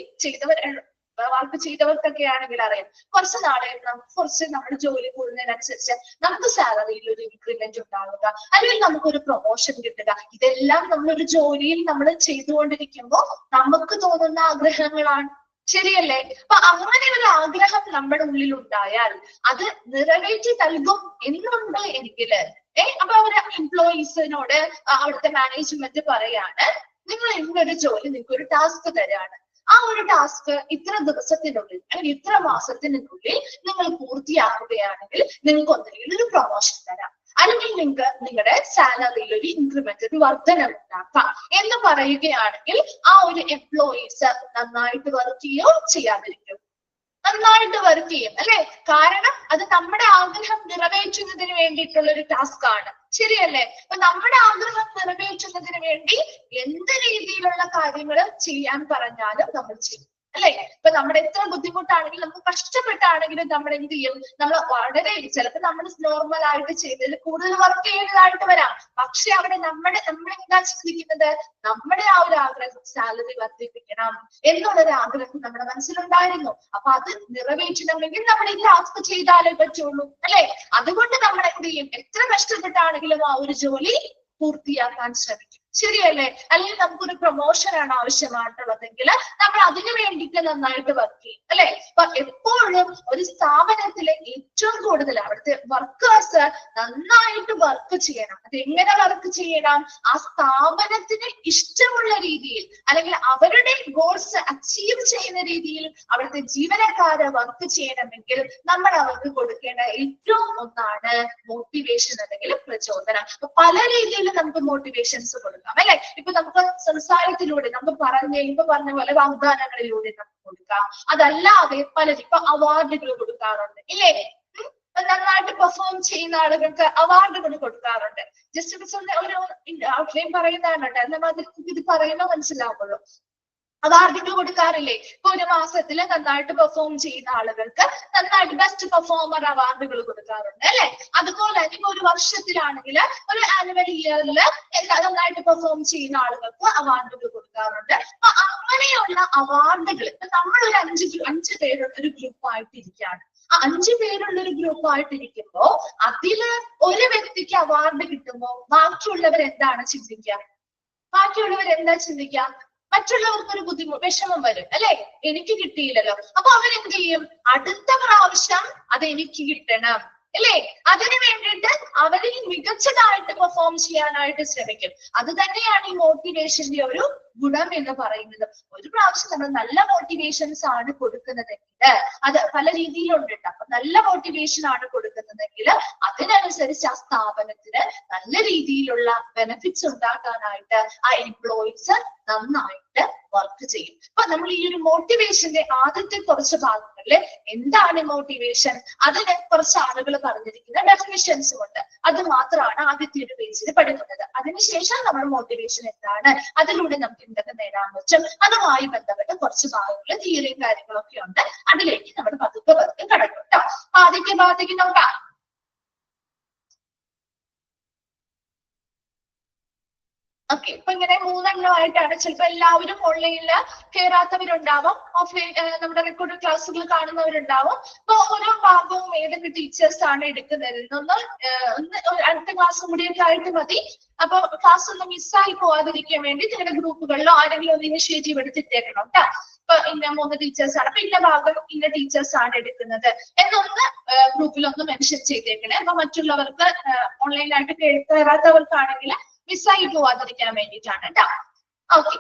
വർക്ക് ചെയ്തവർക്കൊക്കെ ആണെങ്കിൽ അറിയാം, കുറച്ച് നാളെ കുറച്ച് നമ്മുടെ ജോലി കൂടുന്നതിനനുസരിച്ച് നമുക്ക് സാലറിയിൽ ഒരു ഇൻക്രിമെന്റ് ഉണ്ടാവുക, അല്ലെങ്കിൽ നമുക്കൊരു പ്രൊമോഷൻ കിട്ടുക. ഇതെല്ലാം നമ്മളൊരു ജോലിയിൽ നമ്മൾ ചെയ്തുകൊണ്ടിരിക്കുമ്പോൾ നമുക്ക് തോന്നുന്ന ആഗ്രഹങ്ങളാണ്, ശരിയല്ലേ. അപ്പൊ അങ്ങനെ ഒരു ആഗ്രഹം നമ്മുടെ ഉള്ളിൽ ഉണ്ടായാൽ അത് നിറവേറ്റി നൽകും എന്നുണ്ട് എങ്കില് അപ്പൊ അവര് എംപ്ലോയീസിനോട് അവിടുത്തെ മാനേജ്മെന്റ് പറയാണ്, നിങ്ങൾ ഇന്നൊരു ജോലി നിങ്ങൾക്ക് ഒരു ടാസ്ക് തരാണ്, ആ ഒരു ടാസ്ക് ഇത്ര ദിവസത്തിനുള്ളിൽ അല്ലെങ്കിൽ ഇത്ര മാസത്തിനുള്ളിൽ നിങ്ങൾ പൂർത്തിയാക്കുകയാണെങ്കിൽ നിങ്ങൾക്ക് ഒന്നുകിൽ ഒരു പ്രൊമോഷൻ തരാം, അല്ലെങ്കിൽ നിങ്ങൾക്ക് നിങ്ങളുടെ സാലറിയിൽ ഒരു ഇൻക്രിമെന്റ്, ഒരു വർധനം ഉണ്ടാക്കാം എന്ന് പറയുകയാണെങ്കിൽ ആ ഒരു എംപ്ലോയീസ് നന്നായിട്ട് വർക്ക് ചെയ്യോ ചെയ്യാതിരിക്കും? നന്നായിട്ട് വർക്ക് ചെയ്യും അല്ലെ? കാരണം അത് നമ്മുടെ ആഗ്രഹം നിറവേറ്റുന്നതിന് വേണ്ടിയിട്ടുള്ള ഒരു ടാസ്ക് ആണ്. ശരിയല്ലേ? അപ്പൊ നമ്മുടെ ആഗ്രഹം നിറവേറ്റുന്നതിന് വേണ്ടി എന്ത് രീതിയിലുള്ള കാര്യങ്ങൾ ചെയ്യാൻ പറഞ്ഞാലും നമ്മൾ ചെയ്യും അല്ലെ? ഇപ്പൊ നമ്മുടെ എത്ര ബുദ്ധിമുട്ടാണെങ്കിലും നമുക്ക് കഷ്ടപ്പെട്ടാണെങ്കിലും നമ്മൾ എന്ത് ചെയ്യും? നമ്മൾ വളരെ ചിലപ്പോൾ നമ്മൾ നോർമൽ ആയിട്ട് ചെയ്തതിൽ കൂടുതൽ വർക്ക് ചെയ്യുന്നതായിട്ട് വരാം. പക്ഷെ അവിടെ നമ്മൾ എന്താ ചിന്തിക്കുന്നത്? നമ്മുടെ ആ ഒരു ആഗ്രഹം സാലറി വർദ്ധിപ്പിക്കണം എന്നുള്ളൊരു ആഗ്രഹം നമ്മുടെ മനസ്സിലുണ്ടായിരുന്നു. അപ്പൊ അത് നിറവേറ്റണമെങ്കിൽ നമ്മൾ ഈ ടാസ്ക് ചെയ്താലേ പറ്റുള്ളൂ അല്ലെ? അതുകൊണ്ട് നമ്മൾ എന്ത് ചെയ്യും? എത്ര കഷ്ടപ്പെട്ടാണെങ്കിലും ആ ഒരു ജോലി പൂർത്തിയാക്കാൻ ശ്രമിക്കും. ശരിയല്ലേ? അല്ലെങ്കിൽ നമുക്കൊരു പ്രൊമോഷൻ ആണ് ആവശ്യമായിട്ടുള്ളതെങ്കിൽ നമ്മൾ അതിനു വേണ്ടിയിട്ട് നന്നായിട്ട് വർക്ക് ചെയ്യും അല്ലെ? അപ്പൊ എപ്പോഴും ഒരു സ്ഥാപനത്തിലെ ഏറ്റവും കൂടുതൽ അവിടുത്തെ വർക്കേഴ്സ് നന്നായിട്ട് വർക്ക് ചെയ്യണം. അത് എങ്ങനെ വർക്ക് ചെയ്യണം? ആ സ്ഥാപനത്തിന് ഇഷ്ടമുള്ള രീതിയിൽ അല്ലെങ്കിൽ അവരുടെ ഗോൾസ് അച്ചീവ് ചെയ്യുന്ന രീതിയിൽ അവിടുത്തെ ജീവനക്കാരെ വർക്ക് ചെയ്യണമെങ്കിൽ നമ്മൾ അവർക്ക് കൊടുക്കേണ്ട ഏറ്റവും ഒന്നാണ് മോട്ടിവേഷൻ അല്ലെങ്കിൽ പ്രചോദനം. അപ്പൊ പല രീതിയിൽ നമുക്ക് മോട്ടിവേഷൻസ് കൊടുക്കാം അല്ലെ? ഇപ്പൊ നമുക്ക് സംസാരത്തിലൂടെ നമുക്ക് പറഞ്ഞ പോലെ വാഗ്ദാനങ്ങളിലൂടെ നമുക്ക് കൊടുക്കാം. അതല്ലാതെ പലരും ഇപ്പൊ അവാർഡുകൾ കൊടുക്കാറുണ്ട് ഇല്ലേ? നന്നായിട്ട് പെർഫോം ചെയ്യുന്ന ആളുകൾക്ക് അവാർഡുകൾ കൊടുക്കാറുണ്ട്. ജസ്റ്റ് ഒരു ഔട്ട്ലൈൻ പറയുന്നതാണ് കേട്ടോ, എന്നാൽ ഇത് പറയുമ്പോൾ മനസ്സിലാവുള്ളൂ. അവാർഡുകൾ കൊടുക്കാറില്ലേ? ഇപ്പൊ ഒരു മാസത്തിൽ നന്നായിട്ട് പെർഫോം ചെയ്യുന്ന ആളുകൾക്ക് നന്നായിട്ട് ബെസ്റ്റ് പെർഫോമർ അവാർഡുകൾ കൊടുക്കാറുണ്ട് അല്ലെ? അതുപോലെ ഇപ്പൊ ഒരു വർഷത്തിലാണെങ്കിൽ ഒരു ആനുവൽ ഇയറിൽ നന്നായിട്ട് പെർഫോം ചെയ്യുന്ന ആളുകൾക്ക് അവാർഡുകൾ കൊടുക്കാറുണ്ട്. അപ്പൊ അങ്ങനെയുള്ള അവാർഡുകൾ ഇപ്പൊ നമ്മൾ ഒരു അഞ്ച് പേരുള്ള ഒരു ഗ്രൂപ്പായിട്ടിരിക്കുകയാണ്. ആ 5 പേരുള്ള ഒരു ഗ്രൂപ്പായിട്ടിരിക്കുമ്പോ അതില് ഒരു വ്യക്തിക്ക് അവാർഡ് കിട്ടുമ്പോ ബാക്കിയുള്ളവർ എന്താണ് ചിന്തിക്കുക? മറ്റുള്ളവർക്ക് ഒരു വിഷമം വരും അല്ലെ? എനിക്ക് കിട്ടിയില്ലല്ലോ. അപ്പൊ അവരെന്ത് ചെയ്യും? അടുത്ത പ്രാവശ്യം അത് എനിക്ക് കിട്ടണം അല്ലേ? അതിനു വേണ്ടിയിട്ട് അവരിൽ മികച്ചതായിട്ട് പെർഫോം ചെയ്യാനായിട്ട് ശ്രമിക്കും. അത് തന്നെയാണ് ഈ മോട്ടിവേഷന്റെ ഒരു ഗുണം എന്ന് പറയുന്നത്. ഒരു പ്രാവശ്യം നമ്മൾ നല്ല മോട്ടിവേഷൻസ് ആണ് കൊടുക്കുന്നതെങ്കിൽ അത് പല രീതിയിലുണ്ട്. അപ്പൊ നല്ല മോട്ടിവേഷൻ ആണ് കൊടുക്കുന്നതെങ്കിൽ അതിനനുസരിച്ച് ആ സ്ഥാപനത്തിന് നല്ല രീതിയിലുള്ള ബെനിഫിറ്റ്സ് ഉണ്ടാക്കാനായിട്ട് ആ എംപ്ലോയീസ് നന്നായിട്ട് വർക്ക് ചെയ്യും. അപ്പൊ നമ്മൾ ഈ ഒരു മോട്ടിവേഷന്റെ ആദ്യത്തെ കുറച്ച് ഭാഗങ്ങളിൽ എന്താണ് മോട്ടിവേഷൻ, അതിന് കുറച്ച് ആളുകൾ പറഞ്ഞിരിക്കുന്ന ഡെഫിനിഷൻസും ഉണ്ട്. അത് മാത്രമാണ് ആദ്യത്തെ ഒരു പേജിൽ പഠിക്കുന്നത്. അതിനുശേഷം നമ്മൾ മോട്ടിവേഷൻ എന്താണ്, അതിലൂടെ നമുക്ക് എന്തൊക്കെ നേടാൻ പറ്റും, അതുമായി ബന്ധപ്പെട്ട് കുറച്ച് ഭാഗങ്ങൾ തിയറിയും കാര്യങ്ങളൊക്കെ ഉണ്ട്. അതിലേക്ക് നമ്മൾ പതുക്കെ കടക്കും കേട്ടോ. ആദ്യത്തെ ഭാഗത്തേക്ക് നോക്കാം. ഓക്കെ, ഇപ്പൊ ഇങ്ങനെ 3 എണ്ണമായിട്ടാണ്. ചിലപ്പോ എല്ലാവരും ഓൺലൈനിൽ കയറാത്തവരുണ്ടാവും, ഓഫ്ലൈൻ നമ്മുടെ റെക്കോർഡ് ക്ലാസ്സുകൾ കാണുന്നവരുണ്ടാവും. അപ്പൊ ഓരോ ഭാഗവും ഏതൊക്കെ ടീച്ചേഴ്സ് ആണ് എടുക്കുന്നത് ഒന്ന് അടുത്ത ക്ലാസ്സും കൂടിയൊക്കെ ആയിട്ട് മതി. അപ്പൊ ക്ലാസ് ഒന്ന് മിസ്സായി പോവാതിരിക്കാൻ വേണ്ടി നിങ്ങളുടെ ഗ്രൂപ്പുകളിലോ ആരെങ്കിലും ഒന്ന് ഇനിഷ്യേറ്റീവ് എടുത്തിട്ടേക്കണം കേട്ടോ. ഇപ്പൊ ഇന്ന 3 ടീച്ചേഴ്സ് ആണ്, അപ്പൊ ഇന്ന ഭാഗം ഇന്ന ടീച്ചേഴ്സ് ആണ് എടുക്കുന്നത് എന്നൊന്ന് ഗ്രൂപ്പിലൊന്ന് മെൻഷൻ ചെയ്തേക്കണേ. അപ്പൊ മറ്റുള്ളവർക്ക് ഓൺലൈനായിട്ട് കയറാത്തവർക്കാണെങ്കിൽ മിസ്സായി പോവാതിരിക്കാൻ വേണ്ടിയിട്ടാണ് കേട്ടോ. ഓക്കെ,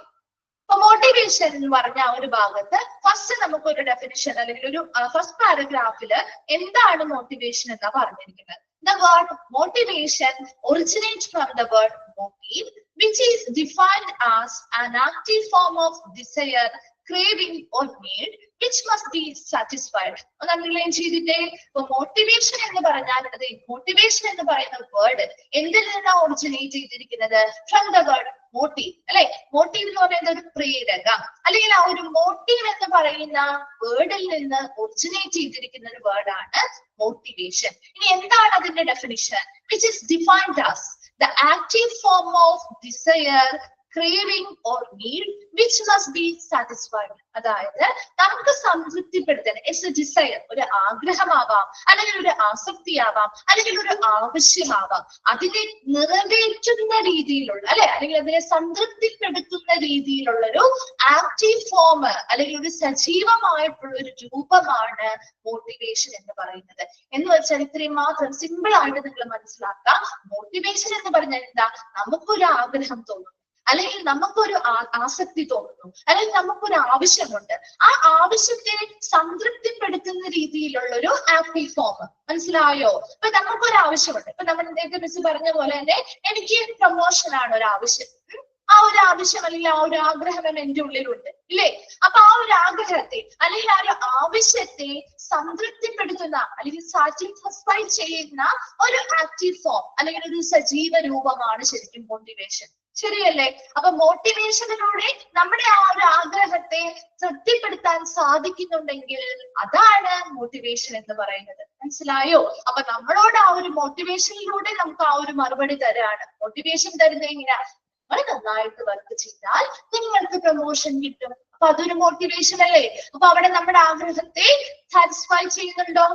അപ്പൊ മോട്ടിവേഷൻ എന്ന് പറഞ്ഞ ഒരു ഭാഗത്ത് ഫസ്റ്റ് നമുക്കൊരു ഡെഫിനിഷൻ അല്ലെങ്കിൽ ഒരു ഫസ്റ്റ് പാരഗ്രാഫില് എന്താണ് മോട്ടിവേഷൻ എന്നാ പറഞ്ഞിരിക്കുന്നത്. The word motivation originates from the word motive, which is defined as an active form of desire, craving or need which must be satisfied. ഒന്ന് അണ്ടർലൈൻ ചെയ്തിട്ടേ. ഇപ്പൊ മോട്ടിവേഷൻ എന്ന് പറഞ്ഞാൽ മോട്ടിവേഷൻ എന്ന് പറയുന്ന വേർഡ് എന്തിൽ നിന്നാണ് ഒറിജിനേറ്റ് ചെയ്തിരിക്കുന്നത്? ഫ്രം ദ വേർഡ് മോട്ടീവ് അല്ലെ? മോട്ടീവ് എന്ന് പറയുന്നത് ഒരു പ്രേരകം, അല്ലെങ്കിൽ ആ ഒരു മോട്ടീവ് എന്ന് പറയുന്ന വേർഡിൽ നിന്ന് ഒറിജിനേറ്റ് ചെയ്തിരിക്കുന്ന ഒരു വേർഡാണ് മോട്ടിവേഷൻ. ഇനി എന്താണ് അതിന്റെ definition? which is defined as the active form of desire, craving or need which must be satisfied. അതായത് നമുക്ക് സംതൃപ്തിപ്പെടുത്താൻ ഡിസയർ, ഒരു ആഗ്രഹമാവാം, അല്ലെങ്കിൽ ഒരു ആസക്തിയാവാം, അല്ലെങ്കിൽ ഒരു ആവശ്യമാവാം, അതിനെ നിറവേറ്റുന്ന രീതിയിലുള്ള അല്ലെങ്കിൽ അതിനെ സംതൃപ്തിപ്പെടുത്തുന്ന രീതിയിലുള്ള ഒരു ആക്റ്റീവ് ഫോം അല്ലെങ്കിൽ ഒരു സജീവമായിട്ടുള്ള ഒരു രൂപമാണ് മോട്ടിവേഷൻ എന്ന് പറയുന്നത്. എന്ന് വെച്ചാൽ ഇത്രയും മാത്രം സിമ്പിൾ ആയിട്ട് നിങ്ങൾ മനസ്സിലാക്കാം. മോട്ടിവേഷൻ എന്ന് പറഞ്ഞാൽ എന്താ? നമുക്കൊരു ആഗ്രഹം തോന്നും, അല്ലെങ്കിൽ നമുക്കൊരു ആസക്തി തോന്നുന്നു, അല്ലെങ്കിൽ നമുക്കൊരു ആവശ്യമുണ്ട്. ആ ആവശ്യത്തെ സംതൃപ്തിപ്പെടുത്തുന്ന രീതിയിലുള്ള ഒരു ആക്റ്റീവ് ഫോം. മനസ്സിലായോ? ഇപ്പൊ നമുക്കൊരു ആവശ്യമുണ്ട്. ഇപ്പൊ നമ്മൾ നേരത്തെ മിസ് പറഞ്ഞ പോലെ തന്നെ എനിക്ക് പ്രൊമോഷൻ ആണ് ഒരു ആവശ്യം. ആ ഒരു ആവശ്യം അല്ലെങ്കിൽ ആ ഒരു ആഗ്രഹം എന്റെ ഉള്ളിലുണ്ട് ഇല്ലേ? അപ്പൊ ആ ഒരു ആഗ്രഹത്തെ അല്ലെങ്കിൽ ആ ഒരു ആവശ്യത്തെ സംതൃപ്തിപ്പെടുത്തുന്ന അല്ലെങ്കിൽ സാറ്റിസ്ഫൈ ചെയ്യുന്ന ഒരു ആക്റ്റീവ് ഫോം അല്ലെങ്കിൽ ഒരു സജീവ രൂപമാണ് ശരിക്കും മോട്ടിവേഷൻ. ശരിയല്ലേ? അപ്പൊ മോട്ടിവേഷനിലൂടെ നമ്മുടെ ആ ഒരു ആഗ്രഹത്തെ തൃപ്തിപ്പെടുത്താൻ സാധിക്കുന്നുണ്ടെങ്കിൽ അതാണ് മോട്ടിവേഷൻ എന്ന് പറയുന്നത്. മനസ്സിലായോ? അപ്പൊ നമ്മളോട് ആ ഒരു മോട്ടിവേഷനിലൂടെ നമുക്ക് ആ ഒരു മറുപടി തരാണ്. മോട്ടിവേഷൻ തരുന്നത് എങ്ങനെയാ? നിങ്ങൾ നന്നായിട്ട് വർക്ക് ചെയ്താൽ നിങ്ങൾക്ക് പ്രൊമോഷൻ കിട്ടും. അപ്പൊ അതൊരു മോട്ടിവേഷൻ അല്ലേ? അപ്പൊ അവിടെ നമ്മുടെ ആഗ്രഹത്തെ സാറ്റിസ്ഫൈ ചെയ്യുന്നുണ്ടോ?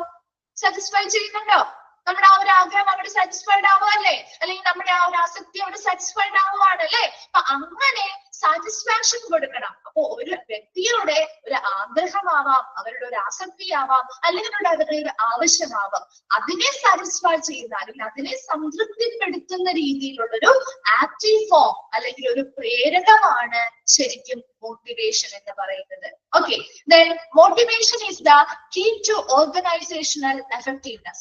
നമ്മുടെ ആ ഒരു ആഗ്രഹം അവിടെ സാറ്റിസ്ഫൈഡ് ആവുകയല്ലേ? അല്ലെങ്കിൽ നമ്മുടെ ആ ഒരു ആസക്തി അവിടെ സാറ്റിസ്ഫൈഡ് ആവുകയാണല്ലേ? അപ്പൊ അങ്ങനെ സാറ്റിസ്ഫാക്ഷൻ കൊടുക്കണം. അപ്പൊ ഒരു വ്യക്തിയുടെ ഒരു ആഗ്രഹമാവാം, അവരുടെ ഒരു ആസക്തിയാവാം, അല്ലെങ്കിൽ അവരുടെ ഒരു ആവശ്യമാവാം, അതിനെ സാറ്റിസ്ഫൈ ചെയ്യുന്ന അല്ലെങ്കിൽ അതിനെ സംതൃപ്തിപ്പെടുത്തുന്ന രീതിയിലുള്ളൊരു ആക്റ്റീവ് ഫോം അല്ലെങ്കിൽ ഒരു പ്രേരകമാണ് ശരിക്കും മോട്ടിവേഷൻ എന്ന് പറയുന്നത്. Okay, then motivation is the key to organizational effectiveness.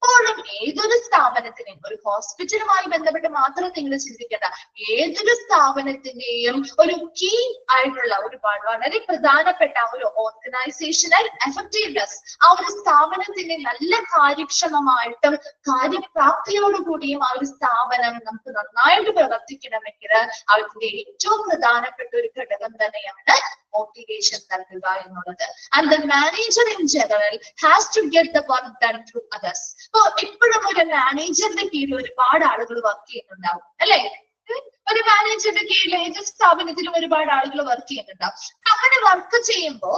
എപ്പോഴും ഏതൊരു സ്ഥാപനത്തിനെയും, ഒരു ഹോസ്പിറ്റലുമായി ബന്ധപ്പെട്ട് മാത്രം നിങ്ങൾ ചിന്തിക്കേണ്ട, ഏതൊരു സ്ഥാപനത്തിന്റെയും ഒരു കീ ആയിട്ടുള്ള ഒരു വളരെ പ്രധാനപ്പെട്ട ഒരു ഓർഗനൈസേഷണൽ എഫക്റ്റീവ്നെസ്, ആ ഒരു സ്ഥാപനത്തിന്റെ നല്ല കാര്യക്ഷമമായിട്ടും കാര്യപ്രാപ്തിയോടുകൂടിയും ആ ഒരു സ്ഥാപനം നമുക്ക് നന്നായിട്ട് പ്രവർത്തിക്കണമെങ്കിൽ അതിന്റെ ഏറ്റവും പ്രധാനപ്പെട്ട ഒരു ഘടകം തന്നെയാണ് മോട്ടിവേഷൻ നൽകുക എന്നുള്ളത്. And the manager in general has to get the work done through others. അപ്പൊ എപ്പോഴും ഒരു മാനേജറിന്റെ കീഴിൽ ഒരുപാട് ആളുകൾ വർക്ക് ചെയ്യുന്നുണ്ടാവും അല്ലെ? ഒരു മാനേജറിന്റെ കീഴിൽ ഏത് സ്ഥാപനത്തിലും ഒരുപാട് ആളുകൾ വർക്ക് ചെയ്യുന്നുണ്ടാവും. അങ്ങനെ വർക്ക് ചെയ്യുമ്പോൾ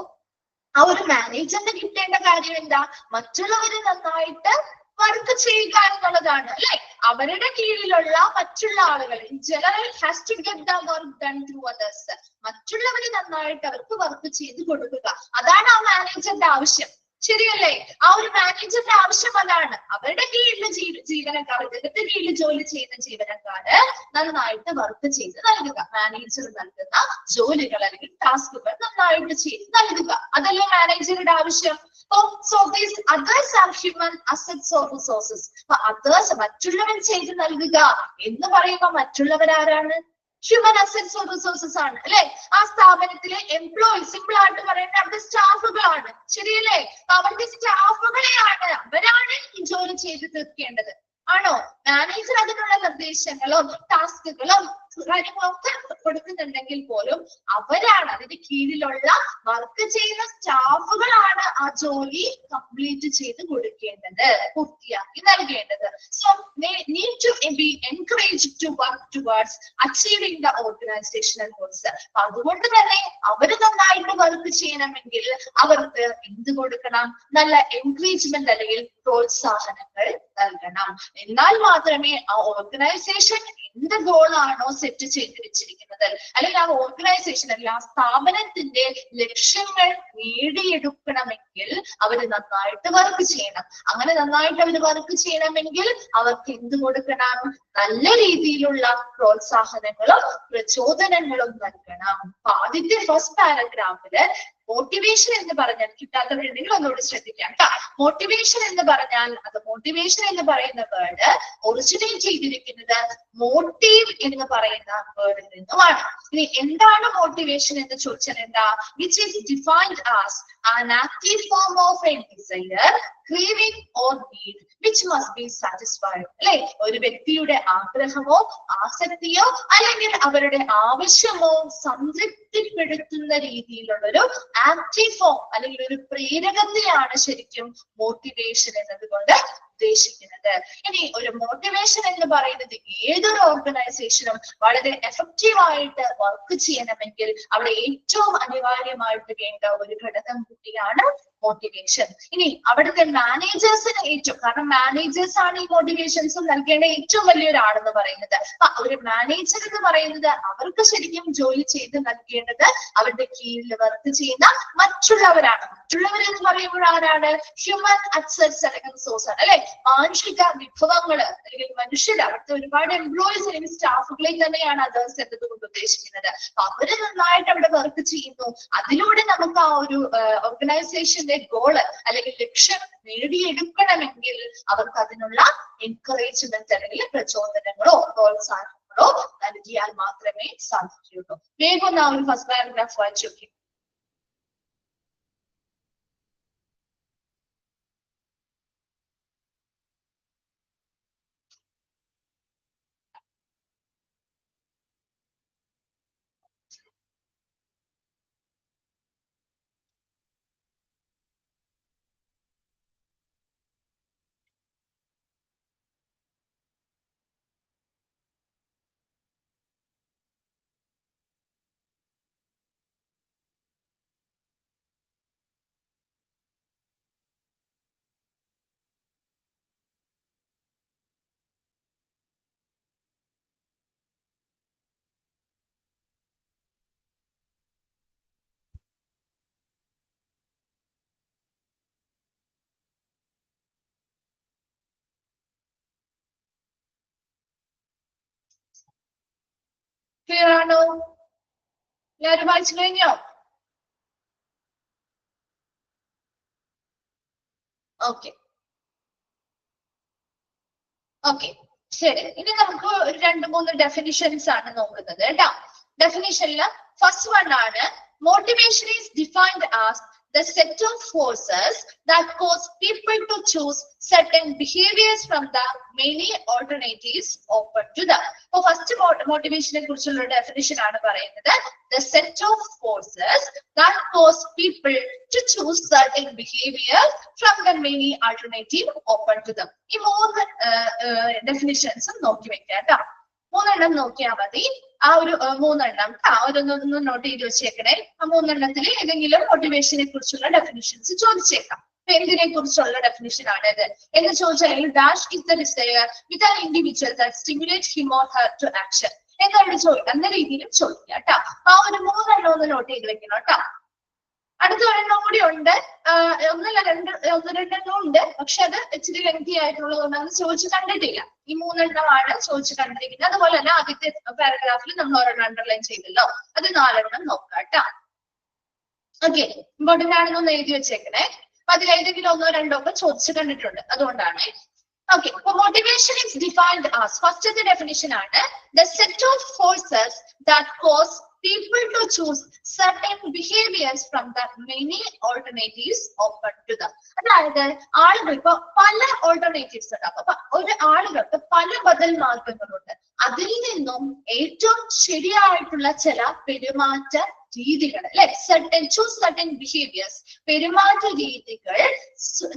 ആ ഒരു മാനേജറിന് കിട്ടേണ്ട കാര്യം എന്താ? മറ്റുള്ളവര് നന്നായിട്ട് വർക്ക് ചെയ്യുക എന്നുള്ളതാണ് അല്ലെ? അവരുടെ കീഴിലുള്ള മറ്റുള്ള ആളുകൾ in general has to get the work done through others. മറ്റുള്ളവര് നന്നായിട്ട് അവർക്ക് വർക്ക് ചെയ്ത് കൊടുക്കുക, അതാണ് ആ മാനേജറിന്റെ ആവശ്യം. ശരിയല്ലേ? ആ ഒരു മാനേജറിന്റെ ആവശ്യം അതാണ്. അവരുടെ കീഴിലെ ജീവനക്കാർ, ഇദ്ദേഹത്തിന്റെ കീഴിൽ ജോലി ചെയ്യുന്ന ജീവനക്കാര് നന്നായിട്ട് വർക്ക് ചെയ്ത് നൽകുക, മാനേജർ നൽകുന്ന ജോലികൾ അല്ലെങ്കിൽ ടാസ്കുകൾ നന്നായിട്ട് ചെയ്ത് നൽകുക, അതല്ലേ മാനേജറുടെ ആവശ്യം. So these others are human assets or resources. Others മറ്റുള്ളവർ ചെയ്ത് നൽകുക എന്ന് പറയുമ്പോൾ മറ്റുള്ളവരാരാണ്? ഹ്യൂമൻ അസറ്റ്സ് ഓർ റിസോഴ്സസ് ആണ് അല്ലെ? ആ സ്ഥാപനത്തിലെ എംപ്ലോയി, സിമ്പിൾ ആയിട്ട് പറയുന്നത് അവരുടെ സ്റ്റാഫുകളാണ്. ശരിയല്ലേ? അവരുടെ സ്റ്റാഫുകളെയാണ്, അവരാണ് ഈ ജോലി ചെയ്ത് തീർക്കേണ്ടത്. ആണോ? മാനേജർ അതിനുള്ള നിർദ്ദേശങ്ങളോ ടാസ്കുകളോ കാര്യങ്ങളൊക്കെ കൊടുക്കുന്നുണ്ടെങ്കിൽ പോലും അവരാണ്, അതിന്റെ കീഴിലുള്ള വർക്ക് ചെയ്യുന്ന സ്റ്റാഫുകളാണ് ആ ജോലി കംപ്ലീറ്റ് ചെയ്ത് കൊടുക്കേണ്ടത്, പൂർത്തിയാക്കി നൽകേണ്ടത്. So they need to be encouraged to work towards achieving the organizational goals. അതുകൊണ്ട് തന്നെ അവര് നന്നായിട്ട് വർക്ക് ചെയ്യണമെങ്കിൽ അവർക്ക് എന്ത് കൊടുക്കണം? നല്ല എൻകറേജ്മെന്റ് അല്ലെങ്കിൽ പ്രോത്സാഹനങ്ങൾ നൽകണം. എന്നാൽ മാത്രമേ ആ ഓർഗനൈസേഷൻ എന്ത് ഗോളാണോ സെറ്റ് ചെയ്ത് വെച്ചിരിക്കുന്നത്, അല്ലെങ്കിൽ ആ ഓർഗനൈസേഷൻ അല്ലെങ്കിൽ ആ സ്ഥാപനത്തിന്റെ ലക്ഷ്യങ്ങൾ നേടിയെടുക്കണമെങ്കിൽ അവര് നന്നായിട്ട് വർക്ക് ചെയ്യണം. അങ്ങനെ നന്നായിട്ട് അവര് വർക്ക് ചെയ്യണമെങ്കിൽ അവർക്ക് എന്ത് കൊടുക്കണം? നല്ല രീതിയിലുള്ള പ്രോത്സാഹനങ്ങളും പ്രചോദനങ്ങളും നൽകണം. അപ്പൊ ആദ്യത്തെ ഫസ്റ്റ് പാരഗ്രാഫില് മോട്ടിവേഷൻ എന്ന് പറഞ്ഞാൽ, കിട്ടാത്തവരുണ്ടെങ്കിൽ ഒന്നുകൂടി ശ്രദ്ധിക്കാം. മോട്ടിവേഷൻ എന്ന് പറഞ്ഞാൽ, അത് മോട്ടിവേഷൻ എന്ന് പറയുന്ന വേർഡ് ഒറിജിനേറ്റ് ചെയ്തിരിക്കുന്നത് മോട്ടീവ് എന്ന് പറയുന്ന വേർഡിൽ നിന്നുമാണ്. ഇനി എന്താണ് മോട്ടിവേഷൻ എന്ന് ചോദിച്ചാൽ എന്താ? Which is defined as an active form of a desire, craving or need which must be satisfied. അല്ലെ? ഒരു വ്യക്തിയുടെ ആഗ്രഹമോ ആസക്തിയോ അല്ലെങ്കിൽ അവരുടെ ആവശ്യമോ സംതൃപ്തിപ്പെടുത്തുന്ന രീതിയിലുള്ളൊരു ആക്റ്റീവ് ഫോം അല്ലെങ്കിൽ ഒരു പ്രേരകത്തെയാണ് ശരിക്കും മോട്ടിവേഷൻ എന്നതുകൊണ്ട് ഉദ്ദേശിക്കുന്നത്. ഇനി ഒരു മോട്ടിവേഷൻ എന്ന് പറയുന്നത് ഏതൊരു ഓർഗനൈസേഷനും വളരെ എഫക്റ്റീവ് ആയിട്ട് വർക്ക് ചെയ്യണമെങ്കിൽ അവിടെ ഏറ്റവും അനിവാര്യമായിട്ട് വേണ്ട ഒരു ഘടകം കൂടിയാണ് മോട്ടിവേഷൻ. ഇനി അവിടുത്തെ മാനേജേഴ്സിന് ഏറ്റവും, കാരണം മാനേജേഴ്സ് ആണ് ഈ മോട്ടിവേഷൻസ് നൽകേണ്ട ഏറ്റവും വലിയൊരാളെന്ന് പറയുന്നത്. ഒരു മാനേജർ എന്ന് പറയുന്നത് അവർക്ക് ശരിക്കും ജോലി ചെയ്ത് നൽകേണ്ടത് അവരുടെ കീഴിൽ വർക്ക് ചെയ്യുന്ന മറ്റുള്ളവരാണ്. മറ്റുള്ളവർ എന്ന് പറയുമ്പോൾ ആരാണ്? ഹ്യൂമൻ അസറ്റ്സ് അല്ലെങ്കിൽ റിസോഴ്സ് ആണ് അല്ലെ? മാനുഷിക വിഭവങ്ങള് അല്ലെങ്കിൽ മനുഷ്യർ, അവിടുത്തെ ഒരുപാട് എംപ്ലോയീസ് അല്ലെങ്കിൽ സ്റ്റാഫുകളെ തന്നെയാണ് അതേഴ്സ് എന്നതുകൊണ്ട് ഉദ്ദേശിക്കുന്നത്. അവര് നന്നായിട്ട് അവിടെ വർക്ക് ചെയ്യുന്നു, അതിലൂടെ നമുക്ക് ആ ഒരു ഓർഗനൈസേഷന്റെ ഗോള് അല്ലെങ്കിൽ ലക്ഷ്യം നേടിയെടുക്കണമെങ്കിൽ അവർക്ക് അതിനുള്ള എൻകറേജ്മെന്റ് അല്ലെങ്കിൽ പ്രചോദനങ്ങളോ പ്രോത്സാഹനങ്ങളോ കാര്യങ്ങളോ നൽകിയാൽ മാത്രമേ സാധിക്കുകയുള്ളൂ. വേഗം ആ ഒരു ഫസ്റ്റ് പാരഗ്രാഫ് വായിച്ചു നോക്കി. ക്ലിയർ ആണോ? എല്ലാവരും വായിച്ചു കഴിഞ്ഞോ? ഓക്കെ ഓക്കെ ശരി. ഇനി നമുക്ക് ഒരു 2-3 ഡെഫിനിഷൻസ് ആണ് നോക്കുന്നത് കേട്ടോ. ഡെഫിനിഷനിൽ ഫസ്റ്റ് വൺ ആണ്, motivation is defined as the set of forces that cause people to choose certain behaviors from the many alternatives open to them. So first motivation e kurichulla definition aanu parayunnathu, the set of forces that cause people to choose certain behaviors from the many alternatives open to them. ഈ മൂന്ന് definitions നോക്കി വെക്കാം ട്ടോ. മൂന്നെണ്ണം നോക്കിയാൽ മതി. ആ ഒരു മൂന്നെണ്ണം ഓരോന്നൊന്ന് നോട്ട് ചെയ്ത് വെച്ചേക്കണേ. ആ മൂന്നെണ്ണത്തിൽ ഏതെങ്കിലും മോട്ടിവേഷനെ കുറിച്ചുള്ള ഡെഫിനിഷൻസ് ചോദിച്ചേക്കാം. എന്തിനെ കുറിച്ചുള്ള ഡെഫിനിഷൻ ആണ് ഇത് എന്ന് ചോദിച്ചാൽ, dash is the desire with an individual that stimulate him or her to action എന്ന രീതിയിലും ചോദിക്കാം കേട്ടോ. ആ ഒരു മൂന്നെണ്ണം ഒന്ന് നോട്ട് ചെയ്ത് വെക്കണം കേട്ടോ. അടുത്ത ഒരെണ്ണം കൂടി ഉണ്ട്, ഒന്ന് രണ്ടെണ്ണം ഉണ്ട്, പക്ഷെ അത് ഇച്ചിരി ലെങ്തി ആയിട്ടുള്ളതുകൊണ്ട് അത് ചോദിച്ചു കണ്ടിട്ടില്ല. ഈ മൂന്നെണ്ണമാണ് ചോദിച്ചു കണ്ടിരിക്കുന്നത്. അതുപോലെ തന്നെ ആദ്യത്തെ പാരഗ്രാഫിൽ നമ്മൾ ഒരെണ്ണം അണ്ടർലൈൻ ചെയ്തല്ലോ, അത് 4 നോക്കാം കേട്ടോ. ഓക്കെ, ഇമ്പോർട്ടന്റ് ആണെന്നൊന്ന് എഴുതി വെച്ചേക്കണേ. അപ്പൊ അതിൽ ഏതെങ്കിലും 1-2 ഒക്കെ ചോദിച്ചു കണ്ടിട്ടുണ്ട്, അതുകൊണ്ടാണ്. ഓക്കെ, അപ്പൊ മോട്ടിവേഷൻ ഈസ് ഡിഫൈൻഡ് ആസ്, ഫസ്റ്റത്തെ ഡെഫിനിഷൻ ആണ്, the set of forces that cause people to choose certain behaviors from the many alternatives open to them. അതായത് ആളുകൾ ഇപ്പൊ പല ഓൾട്ടർനേറ്റീവ്സ് ഉണ്ടാവും. അപ്പൊ ഒരു ആളുകൾക്ക് പല ബദൽ മാർഗങ്ങളുണ്ട്. അതിൽ നിന്നും ഏറ്റവും ശരിയായിട്ടുള്ള ചില പെരുമാറ്റ രീതികൾ, അല്ലെ, certain behaviors, പെരുമാറ്റ രീതികൾ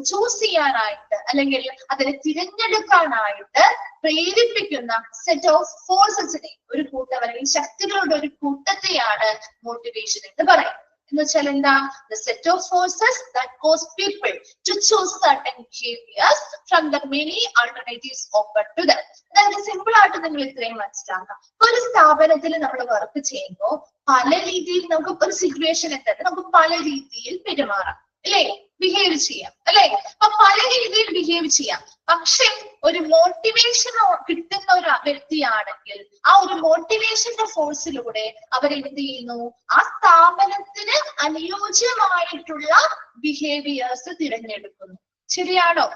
ചൂസ് ചെയ്യാനായിട്ട് അല്ലെങ്കിൽ അതിനെ തിരഞ്ഞെടുക്കാനായിട്ട് പ്രേരിപ്പിക്കുന്ന സെറ്റ് ഓഫ് ഫോഴ്സസിനെ, ഒരു കൂട്ടം അല്ലെങ്കിൽ ശക്തികളുടെ ഒരു കൂട്ടത്തെയാണ് മോട്ടിവേഷൻ എന്ന് പറയുന്നത്. എന്ന് വെച്ചാൽ എന്താ, the set of forces that cause people to choose certain behaviors from the many alternatives open to them. അതായത് സിമ്പിൾ ആയിട്ട് നിങ്ങൾ ഇത്രയും മനസ്സിലാക്കാം. ഒരു സ്ഥാപനത്തിൽ നമ്മൾ വർക്ക് ചെയ്യുമ്പോൾ പല രീതിയിൽ നമുക്ക് ഒരു സിറ്റുവേഷൻ എന്താണ്, നമുക്ക് പല രീതിയിൽ പെരുമാറാം, അല്ലെ, ബിഹേവ് ചെയ്യാം, അല്ലെ. അപ്പൊ പല രീതിയിൽ ബിഹേവ് ചെയ്യാം. പക്ഷെ ഒരു മോട്ടിവേഷൻ കിട്ടുന്ന ഒരു വ്യക്തിയാണെങ്കിൽ ആ ഒരു മോട്ടിവേഷന്റെ ഫോഴ്സിലൂടെ അവരെന്ത് ചെയ്യുന്നു, ആ സ്ഥാപനത്തിന് അനുയോജ്യമായിട്ടുള്ള ബിഹേവിയേഴ്സ് തിരഞ്ഞെടുക്കുന്നു. ശരിയാണോ?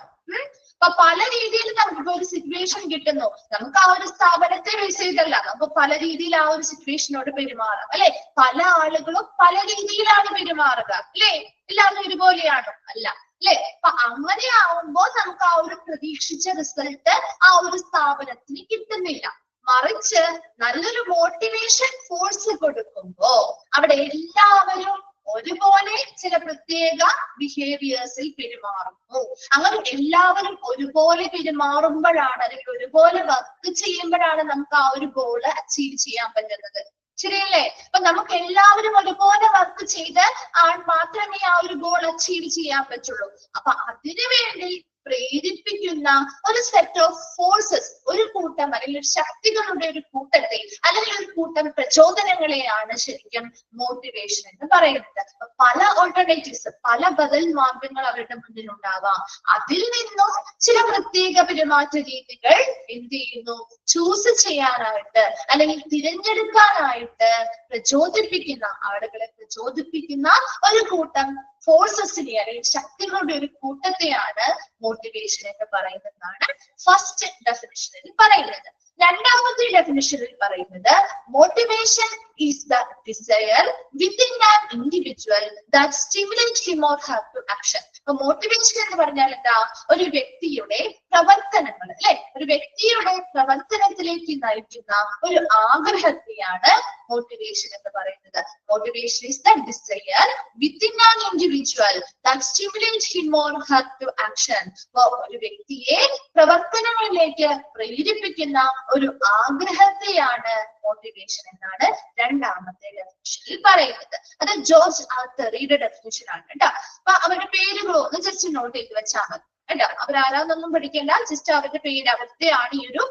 അപ്പൊ പല രീതിയിൽ നമുക്ക് ഒരു സിറ്റുവേഷൻ കിട്ടുന്നു, നമുക്ക് ആ ഒരു സ്ഥാപനത്തെ ബേസ് ചെയ്തല്ല, നമുക്ക് പല രീതിയിൽ ആ ഒരു സിറ്റുവേഷനോട് പെരുമാറാം, അല്ലെ. പല ആളുകളും പല രീതിയിലാണ് പെരുമാറുക, അല്ലെ. എല്ലാവരും ഒരുപോലെയാണോ? അല്ല, അല്ലെ. അപ്പൊ അങ്ങനെ ആവുമ്പോൾ നമുക്ക് ആ ഒരു പ്രതീക്ഷിച്ച റിസൾട്ട് ആ ഒരു സ്ഥാപനത്തിന് കിട്ടുന്നില്ല. മറിച്ച് നല്ലൊരു മോട്ടിവേഷൻ ഫോഴ്സ് കൊടുക്കുമ്പോ അവിടെ എല്ലാവരും ഒരുപോലെ ചില പ്രത്യേക ബിഹേവിയേഴ്സിൽ പെരുമാറുന്നു. അങ്ങനെ എല്ലാവരും ഒരുപോലെ പെരുമാറുമ്പോഴാണ്, അല്ലെങ്കിൽ ഒരുപോലെ വർക്ക് ചെയ്യുമ്പോഴാണ് നമുക്ക് ആ ഒരു ഗോള് അച്ചീവ് ചെയ്യാൻ പറ്റുന്നത്. ശരിയല്ലേ? അപ്പൊ നമുക്ക് എല്ലാവരും ഒരുപോലെ വർക്ക് ചെയ്ത് മാത്രമേ ആ ഒരു ഗോൾ അച്ചീവ് ചെയ്യാൻ പറ്റുള്ളൂ. അപ്പൊ അതിനു വേണ്ടി പ്രേരിപ്പിക്കുന്ന ഒരു സെറ്റ് ഓഫ് ഫോഴ്സസ്, ഒരു കൂട്ടം അല്ലെങ്കിൽ ശക്തികളുടെ ഒരു കൂട്ടത്തെ അല്ലെങ്കിൽ ഒരു കൂട്ടം പ്രചോദനങ്ങളെയാണ് ശരിക്കും മോട്ടിവേഷൻ എന്ന് പറയുന്നത്. പല ഓൾട്ടർനേറ്റീവ്സ്, പല ബദൽ മാർഗങ്ങൾ അവരുടെ മുന്നിൽ ഉണ്ടാവാം. അതിൽ നിന്നും ചില പ്രത്യേക പെരുമാറ്റ രീതികൾ എന്ത് ചെയ്യുന്നു, ചൂസ് ചെയ്യാനായിട്ട് അല്ലെങ്കിൽ തിരഞ്ഞെടുക്കാനായിട്ട് പ്രചോദിപ്പിക്കുന്ന, ആളുകളെ പ്രചോദിപ്പിക്കുന്ന ഒരു കൂട്ടം ഫോഴ്സസിനെ അല്ലെങ്കിൽ ശക്തികളുടെ ഒരു കൂട്ടത്തെയാണ് മോട്ടിവേഷൻ എന്ന് പറയുന്നതാണ് ഫസ്റ്റ് ഡെഫിനിഷനിൽ പറയുന്നത്. രണ്ടാമത്തെ ഡെഫിനിഷനിൽ പറയുന്നത് motivation is the desire within an individual that stimulate him or her to action. അപ്പൊ മോട്ടിവേഷൻ എന്ന് പറഞ്ഞാൽ എന്താ? ഒരു വ്യക്തിയുടെ പ്രവർത്തനങ്ങൾ, അല്ലെ, ഒരു വ്യക്തിയുടെ പ്രവർത്തനത്തിലേക്ക് നയിക്കുന്ന ഒരു ആഗ്രഹത്തെയാണ് മോട്ടിവേഷൻ എന്ന് പറയുന്നത്. Motivation is the desire within an individual that stimulate him or her to action. അപ്പൊ ഒരു വ്യക്തിയെ പ്രവർത്തനങ്ങളിലേക്ക് പ്രേരിപ്പിക്കുന്ന ഒരു ആഗ്രഹത്തെയാണ് മോട്ടിവേഷൻ എന്നാണ് രണ്ടാമത്തെ ഡെഫിനിഷനിൽ പറയുന്നത്. അത് ജോർജ് ആർത്തറിയുടെ ഡെഫിനിഷൻ ആണ് കേട്ടോ. അപ്പൊ അവരുടെ പേരുകളൊന്ന് ജസ്റ്റ് നോട്ട് ചെയ്ത് വെച്ചാൽ മതി കേട്ടോ. അവരാരാന്നൊന്നും പഠിക്കേണ്ട, ജസ്റ്റ് അവരുടെ പേര്, അവരുടെയാണ് ഈ ഒരു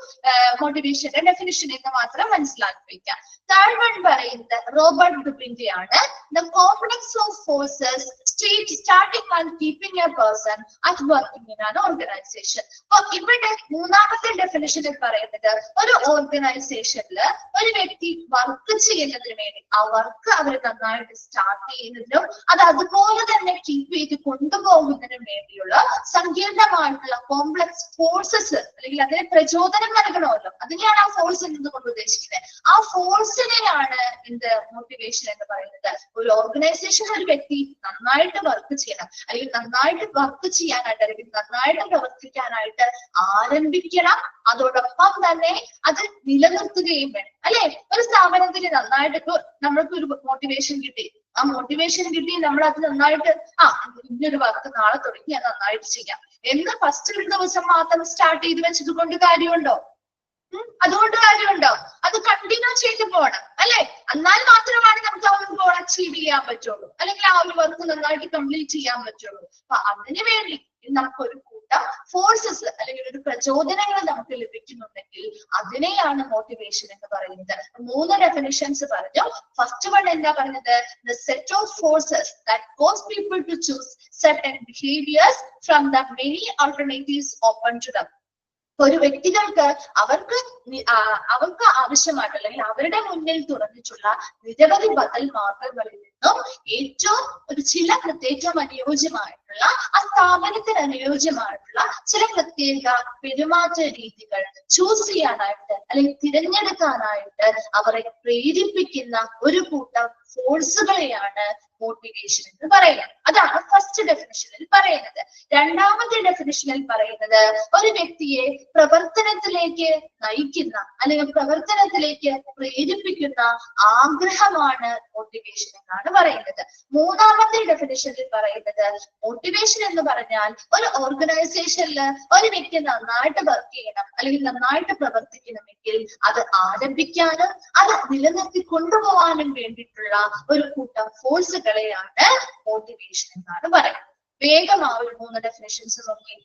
മോട്ടിവേഷന്റെ ഡെഫിനിഷൻ എന്ന് മാത്രം മനസ്സിലാക്കി വയ്ക്കാം. താഴ്വൺ പറയുന്നത് റോബർട്ട് ഡുബിന്റെ ആണ്. The complex of forces starting and keeping A person at working in an organisation. അപ്പൊ ഇവിടെ മൂന്നാമത്തെ ഡെഫിനിഷനിൽ പറയുന്നത് ഒരു ഓർഗനൈസേഷനിൽ ഒരു വ്യക്തി വർക്ക് ചെയ്യുന്നതിന് വേണ്ടി ആ വർക്ക് അവർ നന്നായിട്ട് സ്റ്റാർട്ട് ചെയ്യുന്നതിനും അത് അതുപോലെ തന്നെ കീപ്പ് ചെയ്ത് കൊണ്ടുപോകുന്നതിനും വേണ്ടിയുള്ള സങ്കീർണമായിട്ടുള്ള കോംപ്ലക്സ് ഫോഴ്സസ്, അല്ലെങ്കിൽ അതിന് പ്രചോദനം നൽകണമല്ലോ, അതിനെയാണ് ആ ഫോഴ്സ് എന്നതുകൊണ്ട് ഉദ്ദേശിക്കുന്നത്. ആ ഫോഴ്സിനെയാണ് എന്ത് മോട്ടിവേഷൻ എന്ന് പറയുന്നത്. ഒരു ഓർഗനൈസേഷൻ ഒരു വ്യക്തി നന്നായിട്ട് വർക്ക് ചെയ്യണം, അല്ലെങ്കിൽ നന്നായിട്ട് വർക്ക് ചെയ്യാനായിട്ട്, അല്ലെങ്കിൽ നന്നായിട്ട് പ്രവർത്തിക്കാനായിട്ട് ആരംഭിക്കണം. അതോടൊപ്പം തന്നെ അത് നിലനിർത്തുകയും വേണം, അല്ലെ. ഒരു സ്ഥാപനത്തിന് നന്നായിട്ട് ഇപ്പൊ നമ്മൾക്ക് ഒരു മോട്ടിവേഷൻ കിട്ടി, ആ മോട്ടിവേഷൻ കിട്ടി നമ്മൾ അത് നന്നായിട്ട് ഇന്നൊരു വർക്ക് നാളെ തുടങ്ങി അത് നന്നായിട്ട് ചെയ്യാം എന്ന് ഫസ്റ്റ് ഒരു ദിവസം മാത്രം സ്റ്റാർട്ട് ചെയ്ത് വെച്ചത് കൊണ്ട് കാര്യമുണ്ടോ? അതുകൊണ്ട് കാര്യമുണ്ടോ? അത് കണ്ടിന്യൂ ചെയ്ത് പോകണം, അല്ലെ. എന്നാൽ മാത്രമാണ് നമുക്ക് ആ ഒരു ഗോൾ അച്ചീവ് ചെയ്യാൻ പറ്റുള്ളൂ, അല്ലെങ്കിൽ ആ ഒരു വർക്ക് നന്നായിട്ട് കംപ്ലീറ്റ് ചെയ്യാൻ പറ്റുള്ളൂ. അപ്പൊ അതിനു വേണ്ടി നമുക്കൊരു കൂട്ടം ഫോഴ്സസ് അല്ലെങ്കിൽ ഒരു പ്രചോദനങ്ങൾ നമുക്ക് ലഭിക്കുന്നുണ്ടെങ്കിൽ അതിനെയാണ് മോട്ടിവേഷൻ എന്ന് പറയുന്നത്. 3 ഡെഫിനിഷൻസ് പറഞ്ഞു. ഫസ്റ്റ് വൺ എന്താ പറഞ്ഞത്? The set of forces that cause people to choose certain behaviours from the many alternatives open to them. ഒരു വ്യക്തികൾക്ക് അവർക്ക് ആവശ്യമായിട്ടുള്ള, അല്ലെങ്കിൽ അവരുടെ മുന്നിൽ തുറന്നിട്ടുള്ള നിരവധി ബദൽ മാർഗങ്ങളിൽ നിന്നും ഏറ്റവും അനുയോജ്യമായിട്ടുള്ള, ആ സ്ഥാപനത്തിന് അനുയോജ്യമായിട്ടുള്ള ചില പ്രത്യേക പെരുമാറ്റ രീതികൾ ചൂസ് ചെയ്യാനായിട്ട് അല്ലെങ്കിൽ തിരഞ്ഞെടുക്കാനായിട്ട് അവരെ പ്രേരിപ്പിക്കുന്ന ഒരു കൂട്ടം ഫോഴ്സുകളെയാണ് മോട്ടിവേഷൻ എന്ന് പറയുന്നത്. അതാണ് ഫസ്റ്റ് ഡെഫിനിഷനിൽ പറയുന്നത്. രണ്ടാമത്തെ ഡെഫിനിഷനിൽ പറയുന്നത് ഒരു വ്യക്തിയെ പ്രവർത്തനത്തിലേക്ക് നയിക്കുന്ന, അല്ലെങ്കിൽ പ്രവർത്തനത്തിലേക്ക് പ്രേരിപ്പിക്കുന്ന ആഗ്രഹമാണ് മോട്ടിവേഷൻ എന്നാണ് പറയുന്നത്. മൂന്നാമത്തെ ഡെഫിനിഷനിൽ പറയുന്നത് മോട്ടിവേഷൻ എന്ന് പറഞ്ഞാൽ ഒരു ഓർഗനൈസേഷനിൽ ഒരു വ്യക്തി നന്നായിട്ട് വർക്ക് ചെയ്യണം, അല്ലെങ്കിൽ നന്നായിട്ട് പ്രവർത്തിക്കണമെങ്കിൽ അത് ആരംഭിക്കാനും അത് നിലനിർത്തി കൊണ്ടുപോകാനും വേണ്ടിയിട്ടുള്ള ഒരു കൂട്ടം ഫോഴ്സുകളെയാണ് മോട്ടിവേഷൻ എന്നാണ് പറയുന്നത്. വേഗം ആ ഒരു 3 ഡെഫിനിഷൻസ് നോക്കി.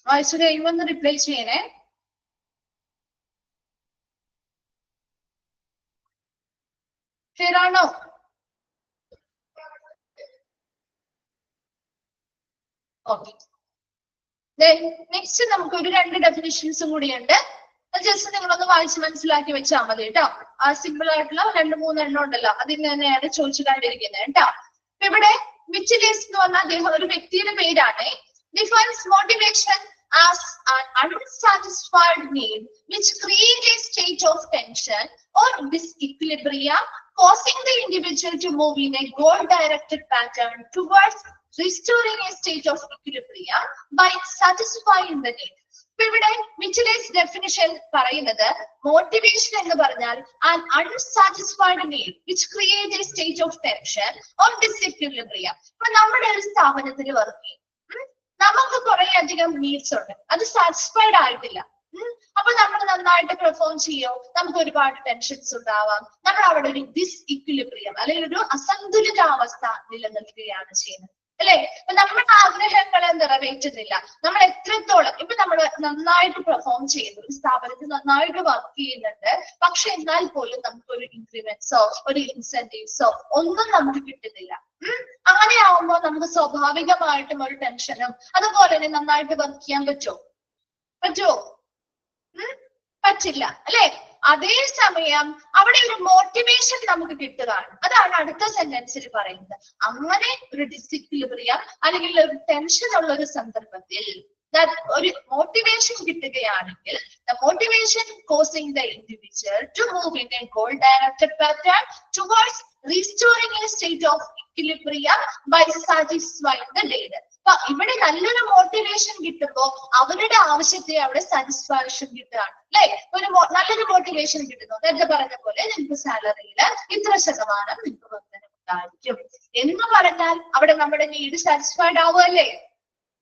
വായിച്ചു കഴിയുമ്പോൾ ഒന്ന് റിപ്ലൈ ചെയ്യണേ. ക്ലിയർ ആണോ? ഓക്കെ. നെക്സ്റ്റ് നമുക്ക് ഒരു 2 ഡെഫിനിഷൻസും കൂടിയുണ്ട്. അത് ജസ്റ്റ് നിങ്ങളൊന്ന് വായിച്ച് മനസ്സിലാക്കി വെച്ചാൽ മതി കേട്ടോ. ആ സിമ്പിൾ ആയിട്ടുള്ള 2-3 എണ്ണം ഉണ്ടല്ലോ, അതിൽ തന്നെയാണ് ചോദിച്ചു കണ്ടിരിക്കുന്നത് കേട്ടോ. ഇവിടെ വിച്ച് ലിസ്റ്റ് എന്ന് പറഞ്ഞാൽ അദ്ദേഹം ഒരു വ്യക്തിയുടെ പേരാണ്. Defines motivation as an unsatisfied need which create a state of tension or disequilibrium, causing the individual to move in a goal-directed pattern towards restoring a state of equilibrium by satisfying the need. ഇവിടെ മിച്ചലേസ് definition പറയുന്നത് motivation എന്ന് പറഞ്ഞാൽ an unsatisfied need which create a state of tension or disequilibrium. ഇപ്പൊ നമ്മുടെ ഒരു സ്ഥാപനത്തിൽ work ചെയ്യും, നമുക്ക് കുറെ അധികം നീഡ്സ് ഉണ്ട്, അത് സാറ്റിസ്ഫൈഡ് ആയിട്ടില്ല. അപ്പൊ നമ്മൾ നന്നായിട്ട് പെർഫോം ചെയ്യോ, നമുക്ക് ഒരുപാട് ടെൻഷൻസ് ഉണ്ടാവാം, നമ്മൾ അവിടെ ഒരു ഡിസ്ഇക്വിലിബ്രിയം അല്ലെങ്കിൽ ഒരു അസന്തുലിതാവസ്ഥ നിലനിൽക്കുകയാണ് ചെയ്യുന്നത്, അല്ലെ? ഇപ്പൊ നമ്മുടെ ആഗ്രഹങ്ങളെ നിറവേറ്റുന്നില്ല. നമ്മൾ എത്രത്തോളം ഇപ്പൊ നമ്മൾ നന്നായിട്ട് പെർഫോം ചെയ്യുന്നു, ഒരു സ്ഥാപനത്തിൽ നന്നായിട്ട് വർക്ക് ചെയ്യുന്നുണ്ട്, പക്ഷെ എന്നാൽ പോലും നമുക്ക് ഒരു ഇൻക്രിമെന്റ്സോ ഒരു ഇൻസെന്റീവ്സോ ഒന്നും നമുക്ക് കിട്ടുന്നില്ല. അങ്ങനെ ആവുമ്പോൾ നമുക്ക് സ്വാഭാവികമായിട്ടും ഒരു ടെൻഷനും അതുപോലെ തന്നെ നന്നായിട്ട് വർക്ക് ചെയ്യാൻ പറ്റുമോ? പറ്റില്ല, അല്ലെ? അതേസമയം അവിടെ ഒരു മോട്ടിവേഷൻ നമുക്ക് കിട്ടുകയാണ്. അതാണ് അടുത്ത സെന്റൻസിൽ പറയുന്നത്. അങ്ങനെ ഒരു ഡിസിക്വിലിബ്രിയം അല്ലെങ്കിൽ ഒരു ടെൻഷൻ ഉള്ള ഒരു സന്ദർഭത്തിൽ ഒരു മോട്ടിവേഷൻ കിട്ടുകയാണെങ്കിൽ the motivation causing the individual to move in a goal directed pattern towards restoring a state of equilibrium by satisfying the need. അപ്പൊ ഇവിടെ നല്ലൊരു മോട്ടിവേഷൻ കിട്ടുമ്പോ അവരുടെ ആവശ്യത്തെ അവിടെ സാറ്റിസ്ഫാക്ഷൻ കിട്ടുകയാണ്, അല്ലെ? നല്ലൊരു മോട്ടിവേഷൻ കിട്ടുന്നു. നേരത്തെ പറഞ്ഞ പോലെ നിങ്ങൾക്ക് സാലറിയിൽ ഇത്ര ശതമാനം നിങ്ങൾക്ക് വർധനമുണ്ടായിരിക്കും എന്ന് പറഞ്ഞാൽ അവിടെ നമ്മുടെ നീഡ് സാറ്റിസ്ഫൈഡ് ആവുമല്ലേ?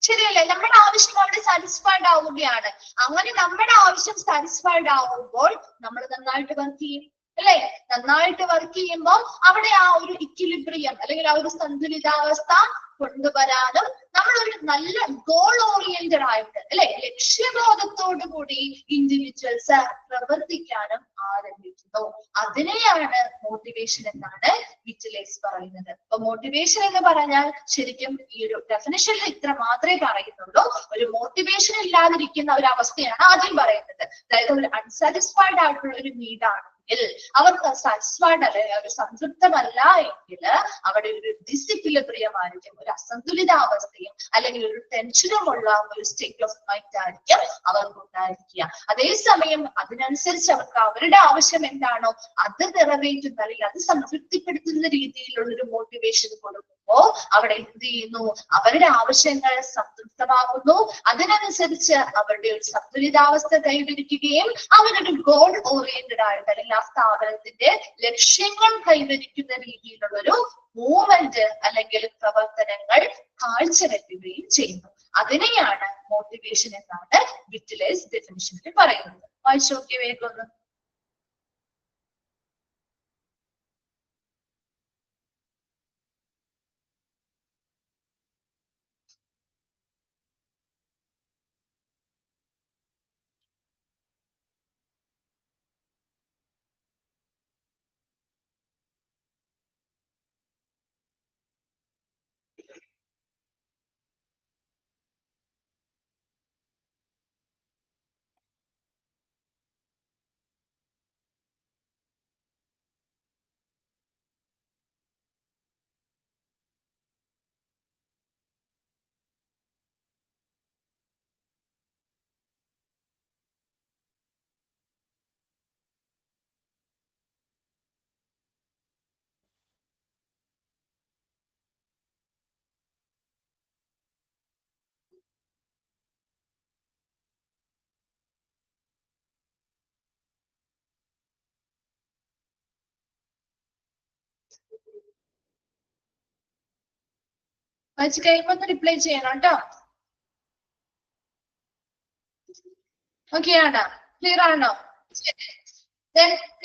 ശരിയല്ലേ? നമ്മുടെ ആവശ്യം അവിടെ സാറ്റിസ്ഫൈഡ് ആവുകയാണ്. അങ്ങനെ നമ്മുടെ ആവശ്യം സാറ്റിസ്ഫൈഡ് ആവുമ്പോൾ നമ്മൾ നന്നായിട്ട് വർക്ക് ചെയ്യും, അല്ലെ? നന്നായിട്ട് വർക്ക് ചെയ്യുമ്പോൾ അവിടെ ആ ഒരു ഇക്വിലിബ്രിയം അല്ലെങ്കിൽ ആ ഒരു സന്തുലിതാവസ്ഥ കൊണ്ടുവരാനും നമ്മളൊരു നല്ല ഗോൾ ഓറിയന്റഡ് ആയിട്ട്, അല്ലെ, ലക്ഷ്യബോധത്തോടു കൂടി ഇൻഡിവിജ്വൽസ് പ്രവർത്തിക്കാനും ആരംഭിക്കുന്നു. അതിനെയാണ് മോട്ടിവേഷൻ എന്നാണ് വിറ്റലേസ് പറയുന്നത്. അപ്പൊ മോട്ടിവേഷൻ എന്ന് പറഞ്ഞാൽ ശരിക്കും ഈ ഒരു ഡെഫിനിഷനിൽ ഇത്ര മാത്രമേ പറയുന്നുള്ളൂ. ഒരു മോട്ടിവേഷൻ ഇല്ലാതിരിക്കുന്ന ഒരു അവസ്ഥയാണ് ആദ്യം പറയുന്നത്. അതായത് ഒരു അൺസാറ്റിസ്ഫൈഡ് ആയിട്ടുള്ള ഒരു നീഡാണ്, അവർക്ക് സാറ്റിസ്ഫൈഡ് അല്ലെ, ഒരു സംതൃപ്തമല്ല എങ്കിൽ അവിടെ ഒരു ഡിസിക്വിലിബ്രിയമായിരിക്കും, ഒരു അസന്തുലിതാവസ്ഥയും അല്ലെങ്കിൽ ഒരു ടെൻഷനുമുള്ള ഒരു സ്റ്റേറ്റ് ഓഫ് മൈൻഡ് ആയിരിക്കും അവർക്ക് ഉണ്ടായിരിക്കുക. അതേസമയം അതിനനുസരിച്ച് അവർക്ക് അവരുടെ ആവശ്യം എന്താണോ അത് നിറവേറ്റുന്ന അല്ലെങ്കിൽ അത് സംതൃപ്തിപ്പെടുത്തുന്ന രീതിയിലുള്ള ഒരു മോട്ടിവേഷൻ കൊടുക്കുമ്പോ അവിടെ എന്ത് ചെയ്യുന്നു, അവരുടെ ആവശ്യങ്ങൾ സംതൃപ്തമാകുന്നു. അതിനനുസരിച്ച് അവരുടെ ഒരു സന്തുലിതാവസ്ഥ കൈവരിക്കുകയും അവരൊരു ഗോൾ ഓറിയന്റഡ് ആയിട്ട് അല്ലെങ്കിൽ ആ സ്ഥാപനത്തിന്റെ ലക്ഷ്യങ്ങൾ കൈവരിക്കുന്ന രീതിയിലുള്ള ഒരു മൂവ്മെന്റ് അല്ലെങ്കിൽ പ്രവർത്തനങ്ങൾ കാഴ്ചവെക്കുകയും ചെയ്യുന്നു. അതിനെയാണ് മോട്ടിവേഷൻ എന്നാണ് വിറ്റലേസ് ഡെഫിനിഷനിൽ പറയുന്നത്. വായിച്ചോക്കെ വേഗം. വായിച്ചു കഴിയുമ്പോ ഒന്ന് റിപ്ലൈ ചെയ്യണം കേട്ടോ. ഓക്കെ ആണോ? ക്ലിയർ ആണോ?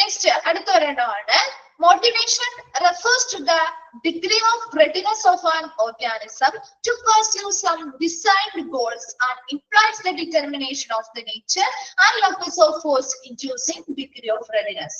നെക്സ്റ്റ് അടുത്ത ഒരെണ്ണമാണ് motivation refers to the degree of readiness of an organism to pursue some designed goals and implies the determination of the nature and locus of force inducing degree of readiness.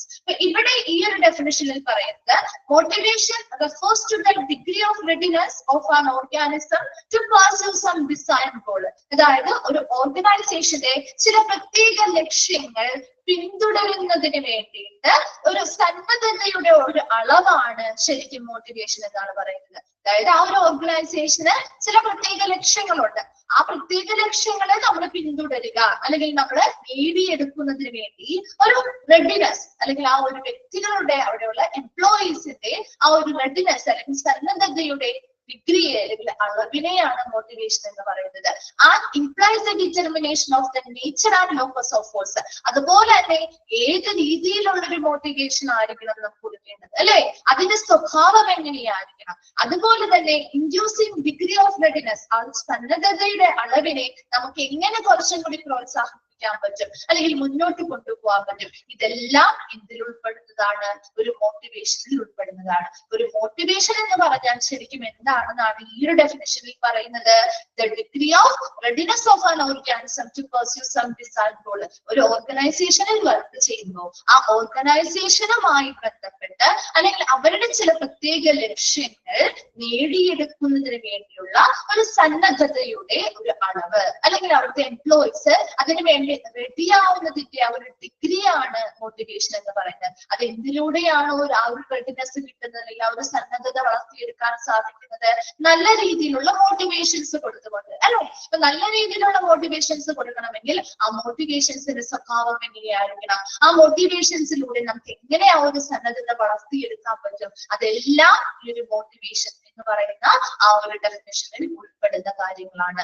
ഇവിടെ ഈ ഒരു ഡെഫിനിഷനിൽ പറയുന്നത് motivation refers to the degree of readiness of an organism to pursue some designed goal. അതായത് ഒരു ഓർഗനൈസേഷന്റെ ചില പ്രത്യേക ലക്ഷ്യങ്ങൾ പിന്തുടരുന്നതിന് വേണ്ടിയിട്ട് ഒരു സന്നദ്ധതയുടെ ഒരു അളവാണ് ശരിക്കും മോട്ടിവേഷൻ എന്നാണ് പറയുന്നത്. അതായത് ആ ഒരു ഓർഗനൈസേഷന് ചില പ്രത്യേക ലക്ഷ്യങ്ങളുണ്ട്. ആ പ്രത്യേക ലക്ഷ്യങ്ങളെ നമ്മൾ പിന്തുടരുക അല്ലെങ്കിൽ നമ്മൾ നേടിയെടുക്കുന്നതിന് വേണ്ടി ഒരു റെഡിനെസ് അല്ലെങ്കിൽ ആ ഒരു വ്യക്തികളുടെ അവിടെയുള്ള എംപ്ലോയീസിന്റെ ആ ഒരു റെഡിനെസ് അല്ലെങ്കിൽ സന്നദ്ധതയുടെ ഡിഗ്രിയെ അല്ലെങ്കിൽ അളവിനെയാണ് മോട്ടിവേഷൻ എന്ന് പറയുന്നത്. And implies the determination of the nature and locus of force. അതുപോലെ തന്നെ ഏത് രീതിയിലുള്ള ഒരു മോട്ടിവേഷൻ ആയിരിക്കണം നമുക്ക് കൊടുക്കേണ്ടത് അല്ലെ, അതിന്റെ സ്വഭാവം എങ്ങനെയായിരിക്കണം. അതുപോലെ തന്നെ ഇൻഡ്യൂസിങ് ഡിഗ്രി ഓഫ് റെഡിനെസ്, ആ സന്നദ്ധതയുടെ അളവിനെ നമുക്ക് എങ്ങനെ കുറച്ചും കൂടി പ്രോത്സാഹിപ്പിക്കാൻ പറ്റും അല്ലെങ്കിൽ മുന്നോട്ട് കൊണ്ടുപോകാൻ പറ്റും. ഇതെല്ലാം ഇതിൽ ഉൾപ്പെടുന്നതാണ്, ഒരു മോട്ടിവേഷനിൽ ഉൾപ്പെടുന്നതാണ്. ഒരു മോട്ടിവേഷൻ എന്ന് പറഞ്ഞാൽ ശരിക്കും എന്താണെന്നാണ് ഈ ഒരു ഡെഫിനിഷനിൽ പറയുന്നത്. The degree of readiness of an organism to pursue some desired goal. ഒരു ഓർഗനൈസേഷനിൽ വർക്ക് ചെയ്യുമ്പോൾ ആ ഓർഗനൈസേഷനുമായി ബന്ധപ്പെട്ട് അല്ലെങ്കിൽ അവരുടെ ചില പ്രത്യേക ലക്ഷ്യങ്ങൾ നേടിയെടുക്കുന്നതിന് വേണ്ടിയുള്ള ഒരു സന്നദ്ധതയുടെ ഒരു അളവ് അല്ലെങ്കിൽ അവിടുത്തെ എംപ്ലോയീസ് അതിനു വേണ്ടി റെഡിയാവുന്നതിന്റെ ആ ഒരു ഡിഗ്രിയാണ് മോട്ടിവേഷൻ എന്ന് പറയുന്നത്. അത് എന്തിലൂടെയാണോ ആ ഒരു റെഡിനെസ് കിട്ടുന്നത് അല്ലെങ്കിൽ ആ ഒരു സന്നദ്ധത വളർത്തിയെടുക്കാൻ സാധിക്കുന്നത്, നല്ല രീതിയിലുള്ള മോട്ടിവേഷൻസ് കൊടുത്തുകൊണ്ട് അല്ലെ. അപ്പൊ നല്ല രീതിയിലുള്ള മോട്ടിവേഷൻസ് കൊടുക്കണമെങ്കിൽ ആ മോട്ടിവേഷൻസിന്റെ സ്വഭാവം എങ്ങനെയായിരിക്കണം, ആ മോട്ടിവേഷൻസിലൂടെ നമുക്ക് എങ്ങനെ ആ ഒരു സന്നദ്ധത വളർത്തിയെടുക്കാൻ പറ്റും, അതെല്ലാം ഈ ഒരു മോട്ടിവേഷൻ എന്ന് പറയുന്ന ആ ഒരു ഡെഫിനിഷനിൽ ഉൾപ്പെടുന്ന കാര്യങ്ങളാണ്.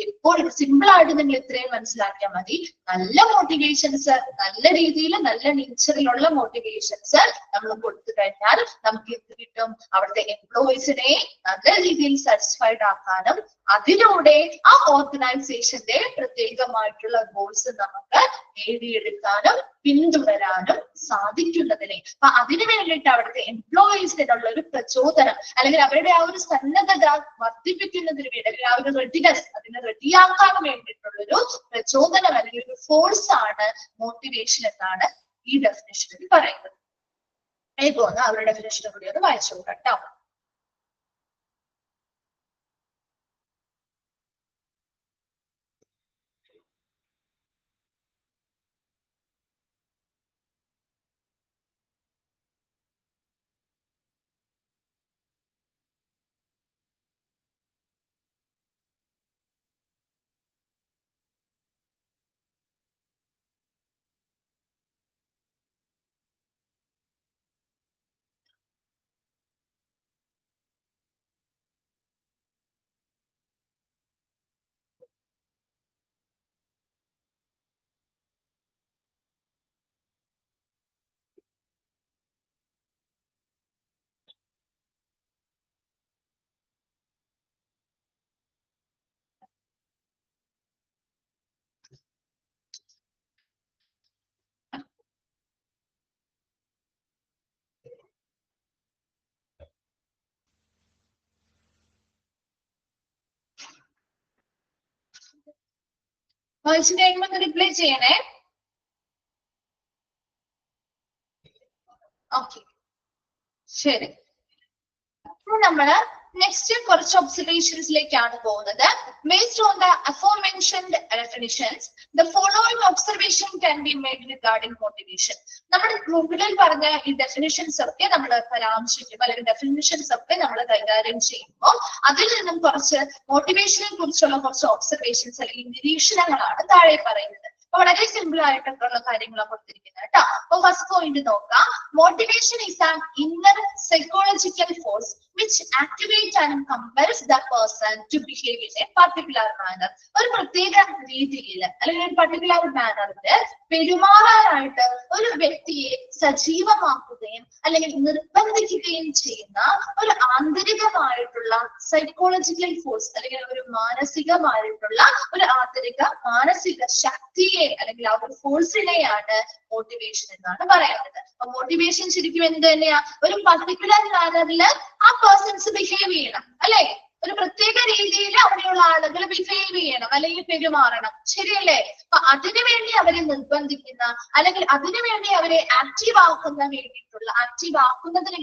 എപ്പോഴും സിമ്പിൾ ആയിട്ട് നിങ്ങൾ ഇത്രയും മനസ്സിലാക്കിയാൽ മതി. നല്ല മോട്ടിവേഷൻസ്, നല്ല രീതിയിൽ നല്ല നേച്ചറിലുള്ള മോട്ടിവേഷൻസ് നമ്മൾ കൊടുത്തു കഴിഞ്ഞാൽ നമുക്ക് എന്ത് കിട്ടും, അവിടുത്തെ എംപ്ലോയീസിനെ നല്ല രീതിയിൽ സാറ്റിസ്ഫൈഡ് ആക്കാനും അതിലൂടെ ആ ഓർഗനൈസേഷന്റെ പ്രത്യേകമായിട്ടുള്ള ഗോൾസ് നമുക്ക് നേടിയെടുക്കാനും പിന്തുടരാനും സാധിക്കുന്നതിനെ. അപ്പൊ അതിനു വേണ്ടിയിട്ട് അവിടുത്തെ എംപ്ലോയീസിനുള്ള ഒരു പ്രചോദനം അല്ലെങ്കിൽ അവരുടെ ആ ഒരു സന്നദ്ധത വർദ്ധിപ്പിക്കുന്നതിന് വേണ്ടി അല്ലെങ്കിൽ ആ ഒരു റെഡിനെസ് അതിനെ റെഡിയാക്കാൻ വേണ്ടിയിട്ടുള്ളൊരു പ്രചോദനം അല്ലെങ്കിൽ ഒരു ഫോഴ്സ് ആണ് മോട്ടിവേഷൻ എന്നാണ് ഈ ഡെഫിനേഷനിൽ പറയുന്നത്. പോകുന്ന അവരുടെ ഡെഫിനേഷനെ കൂടി ഒന്ന് വായിച്ചു നോക്കട്ടോ. വായിച്ചു കഴിയുമ്പോൾ റിപ്ലൈ ചെയ്യണേ. ഓക്കെ, ശരി. അപ്പോൾ നമ്മള് നെക്സ്റ്റ് കുറച്ച് ഒബ്സർവേഷൻസിലേക്കാണ് പോകുന്നത്. Based on the aforementioned definitions the following observation can be made regarding motivation. നമ്മുടെ മുകളിൽ പറഞ്ഞ ഈ ഡെഫിനിഷൻസ് ഒക്കെ നമ്മൾ പരാമർശിക്കും അല്ലെങ്കിൽ ഡെഫിനിഷൻസ് ഒക്കെ നമ്മൾ കൈകാര്യം ചെയ്യുമ്പോൾ അതിൽ നിന്നും കുറച്ച് മോട്ടിവേഷനെ കുറിച്ചുള്ള കുറച്ച് ഒബ്സർവേഷൻസ് അല്ലെങ്കിൽ നിരീക്ഷണങ്ങളാണ് താഴെ പറയുന്നത്. വളരെ സിമ്പിൾ ആയിട്ടൊക്കെയുള്ള കാര്യങ്ങളാണ് കൊടുത്തിരിക്കുന്നത് കേട്ടോ. അപ്പൊ ഫസ്റ്റ് പോയിന്റ് നോക്കാം. Motivation is an inner psychological force which activate and compels the person to behave in a particular manner. ഒരു പ്രത്യേക രീതിയിൽ അല്ലെങ്കിൽ ഒരു പർട്ടിക്കുലർ മാനറിൽ പെരുമാറാനായിട്ട് ഒരു വ്യക്തിയെ സജീവമാക്കുകയും അല്ലെങ്കിൽ നിർബന്ധിക്കുകയും ചെയ്യുന്ന ഒരു ആന്തരികമായിട്ടുള്ള സൈക്കോളജിക്കൽ ഫോഴ്സ് അല്ലെങ്കിൽ ഒരു മാനസികമായിട്ടുള്ള ഒരു ആന്തരിക മാനസിക ശക്തിയെ അല്ലെങ്കിൽ ആ ഒരു ഫോഴ്സിനെയാണ് മോട്ടിവേഷൻ എന്നാണ് പറയുന്നത്. അപ്പൊ മോട്ടിവേഷൻ ശരിക്കും എന്ത് തന്നെയാ, ഒരു പർട്ടിക്കുലർ മാനറിൽ ആ പേഴ്സൺസ് ബിഹേവ് ചെയ്യണം അല്ലെ, ഒരു പ്രത്യേക രീതിയിൽ അവിടെയുള്ള ആളുകൾ ബിഹേവ് ചെയ്യണം അല്ലെങ്കിൽ പെരുമാറണം, ശരിയല്ലേ? അപ്പൊ അതിനുവേണ്ടി അവരെ നിർബന്ധിക്കുന്ന അല്ലെങ്കിൽ അതിനുവേണ്ടി അവരെ ആക്റ്റീവ് ആക്കുന്നതിന്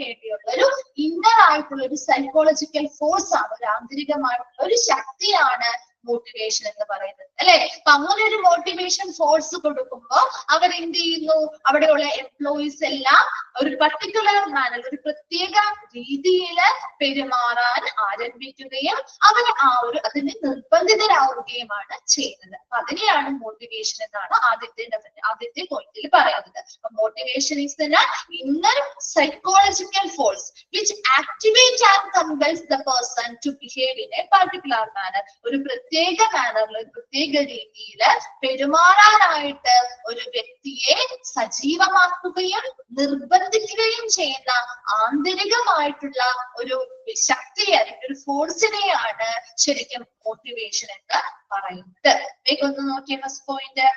വേണ്ടിയുള്ള ഒരു ഇന്നർ ആയിട്ടുള്ള ഒരു സൈക്കോളജിക്കൽ ഫോഴ്സ് ആണ്, ഒരു ആന്തരികമായിട്ടുള്ള ഒരു ശക്തിയാണ് മോട്ടിവേഷൻ എന്ന് പറയുന്നത് അല്ലെ. അപ്പൊ അങ്ങനെ ഒരു മോട്ടിവേഷൻ ഫോഴ്സ് കൊടുക്കുമ്പോൾ അവർ എന്ത് ചെയ്യുന്നു, അവിടെയുള്ള എംപ്ലോയീസ് എല്ലാം ഒരു പർട്ടിക്കുലർ മാനർ, ഒരു പ്രത്യേക രീതിയിൽ പെരുമാറാൻ ആരംഭിക്കുകയും അവർ അതിന് നിർബന്ധിതരാവുകയുമാണ് ചെയ്യുന്നത്. അപ്പൊ അതിനെയാണ് മോട്ടിവേഷൻ എന്നാണ് ആദ്യത്തെ പോയിന്റിൽ പറയുന്നത്. അപ്പൊ motivation is the inner psychological force which activate and compels the person to behave in a particular manner. ഒരു പ്രത്യേക മാനറിൽ, ഒരു പ്രത്യേക രീതിയിൽ പെരുമാറാനായിട്ട് ഒരു വ്യക്തിയെ സജീവമാക്കുകയും നിർബന്ധിക്കുകയും ചെയ്യുന്ന ആന്തരികമായിട്ടുള്ള ഒരു ശക്തിയെ, ഒരു ഫോഴ്സിനെയാണ് ശരിക്കും മോട്ടിവേഷൻ എന്ന് പറയുന്നത്. വേഗം ഒന്ന് നോക്കിയ ഫസ്റ്റ് പോയിന്റ്.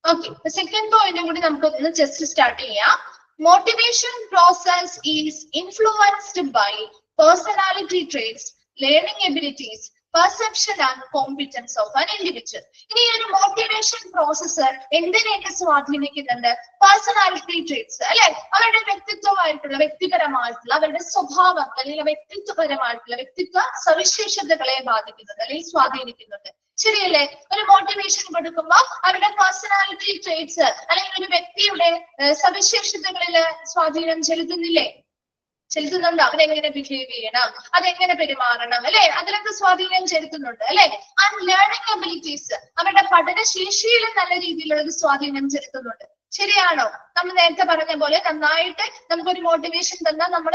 ഓക്കെ, സെക്കൻഡ് പോയിന്റും കൂടി നമുക്കൊന്ന് ജസ്റ്റ് സ്റ്റാർട്ട് ചെയ്യാം. Motivation process is influenced by personality traits, learning abilities, perception and competence of an individual. ഇനി ഒരു മോട്ടിവേഷൻ പ്രോസസ് എന്തിനെയൊക്കെ സ്വാധീനിക്കുന്നുണ്ട്? പേഴ്സണാലിറ്റി ട്രേറ്റ്സ് അല്ലെ, അവരുടെ വ്യക്തിപരമായിട്ടുള്ള അവരുടെ സ്വഭാവം അല്ലെങ്കിൽ വ്യക്തിത്വ സവിശേഷതകളെ ബാധിക്കുന്നുണ്ട് അല്ലെങ്കിൽ സ്വാധീനിക്കുന്നുണ്ട്. ശരിയല്ലേ? ഒരു മോട്ടിവേഷൻ കൊടുക്കുമ്പോൾ അവരുടെ പേഴ്സണാലിറ്റി ട്രേറ്റ്സ് അല്ലെങ്കിൽ ഒരു വ്യക്തിയുടെ സവിശേഷതകളിൽ സ്വാധീനം ചെലുത്തുന്നുണ്ടോ? അവരെങ്ങനെ ബിഹേവ് ചെയ്യണം, അതെങ്ങനെ പെരുമാറണം അല്ലെ, അതിലൊക്കെ സ്വാധീനം ചെലുത്തുന്നുണ്ട് അല്ലെ. ആൻഡ് ലേണിംഗ് എബിലിറ്റീസ്, അവരുടെ പഠനശേഷിയിലും നല്ല രീതിയിലുള്ള ഒരു സ്വാധീനം ചെലുത്തുന്നുണ്ട്. ശരിയാണോ? നമ്മൾ നേരത്തെ പറഞ്ഞ പോലെ നന്നായിട്ട് നമുക്കൊരു മോട്ടിവേഷൻ തന്നാൽ നമ്മൾ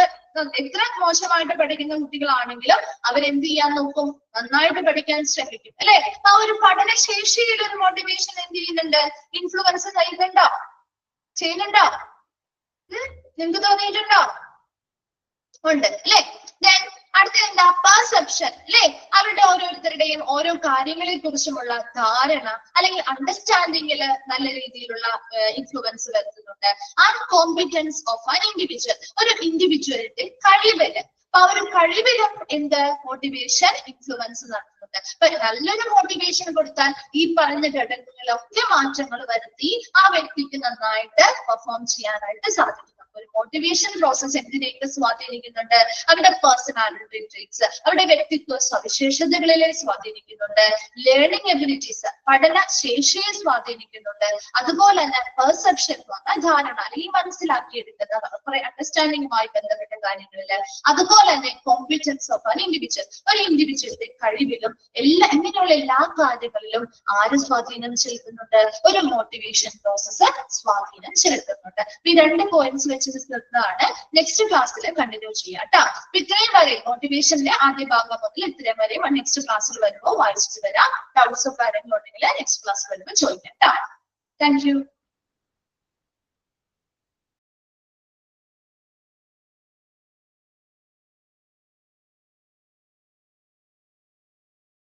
എത്ര മോശമായിട്ട് പഠിക്കുന്ന കുട്ടികളാണെങ്കിലും അവരെന്ത് ചെയ്യാൻ നോക്കും? നന്നായിട്ട് പഠിക്കാൻ ശ്രമിക്കും അല്ലെ. ആ ഒരു പഠനശേഷിയിൽ ഒരു മോട്ടിവേഷൻ എന്ത് ചെയ്യുന്നുണ്ട്? ഇൻഫ്ലുവൻസ് ചെയ്യുന്നുണ്ടോ? നിങ്ങൾക്ക് തോന്നിയിട്ടുണ്ടോ? ഉണ്ട് അല്ലെ. ദെൻ അടുത്ത എന്താ? പെർസെപ്ഷൻ അല്ലെ, അവരുടെ ഓരോരുത്തരുടെയും ഓരോ കാര്യങ്ങളെ കുറിച്ചുമുള്ള ധാരണ അല്ലെങ്കിൽ അണ്ടർസ്റ്റാൻഡിങ്ങിൽ നല്ല രീതിയിലുള്ള ഇൻഫ്ലുവൻസ് വരുത്തുന്നുണ്ട്. And competence of an individual, ഒരു ഇൻഡിവിജ്വലിന്റെ കഴിവില്, അപ്പൊ ആ ഒരു കഴിവിലും എന്ത് മോട്ടിവേഷൻ ഇൻഫ്ലുവൻസ് നടത്തുന്നുണ്ട്. അപ്പൊ നല്ലൊരു മോട്ടിവേഷൻ കൊടുത്താൽ ഈ പറഞ്ഞ ഘടകങ്ങളിലൊക്കെ മാറ്റങ്ങൾ വരുത്തി ആ വ്യക്തിക്ക് നന്നായിട്ട് പെർഫോം ചെയ്യാനായിട്ട് സാധിക്കും. ഒരു മോട്ടിവേഷൻ പ്രോസസ് എന്തിനെയൊക്കെ സ്വാധീനിക്കുന്നുണ്ട്? അവരുടെ പേഴ്സണാലിറ്റി ട്രേറ്റ്സ്, അവരുടെ വ്യക്തിത്വ സവിശേഷതകളിലെ സ്വാധീനിക്കുന്നുണ്ട്. ലേണിംഗ് എബിലിറ്റീസ്, പഠന ശേഷിയെ സ്വാധീനിക്കുന്നുണ്ട്. അതുപോലെ തന്നെ പെർസെപ്ഷൻ എന്ന് പറഞ്ഞാൽ ധാരണ അല്ലെങ്കിൽ മനസ്സിലാക്കിയെടുക്കുന്ന കുറെ അണ്ടർസ്റ്റാൻഡിങ്ങുമായി ബന്ധപ്പെട്ട കാര്യങ്ങളില്. അതുപോലെ തന്നെ കോമ്പിറ്റൻസ് ഓഫ് ആൻ ഇൻഡിവിജ്വൽ, ഒരു ഇൻഡിവിജ്വലിന്റെ കഴിവിലും ഇങ്ങനെയുള്ള എല്ലാ കാര്യങ്ങളിലും ആര് സ്വാധീനം ചെലുത്തുന്നുണ്ട്? ഒരു മോട്ടിവേഷൻ പ്രോസസ് സ്വാധീനം ചെലുത്തുന്നുണ്ട്. ഈ രണ്ട് പോയിന്റ്സ് വെച്ച് നിർത്തുന്നതാണ്. നെക്സ്റ്റ് ക്ലാസ്സിൽ കണ്ടിന്യൂ ചെയ്യാം കേട്ടോ. ഇത്രയും വരെ മോട്ടിവേഷന്റെ ആദ്യ ഭാഗം മുതൽ ഇത്രയും വരെ നെക്സ്റ്റ് ക്ലാസ്സിൽ വരുമ്പോൾ വായിച്ചിട്ട് വരാം. ഡൗട്ട്സോ കാര്യങ്ങളോ ഉണ്ടെങ്കിൽ നെക്സ്റ്റ് ക്ലാസ് വരുമ്പോൾ ചോദിക്കാം കേട്ടോ. Thank you.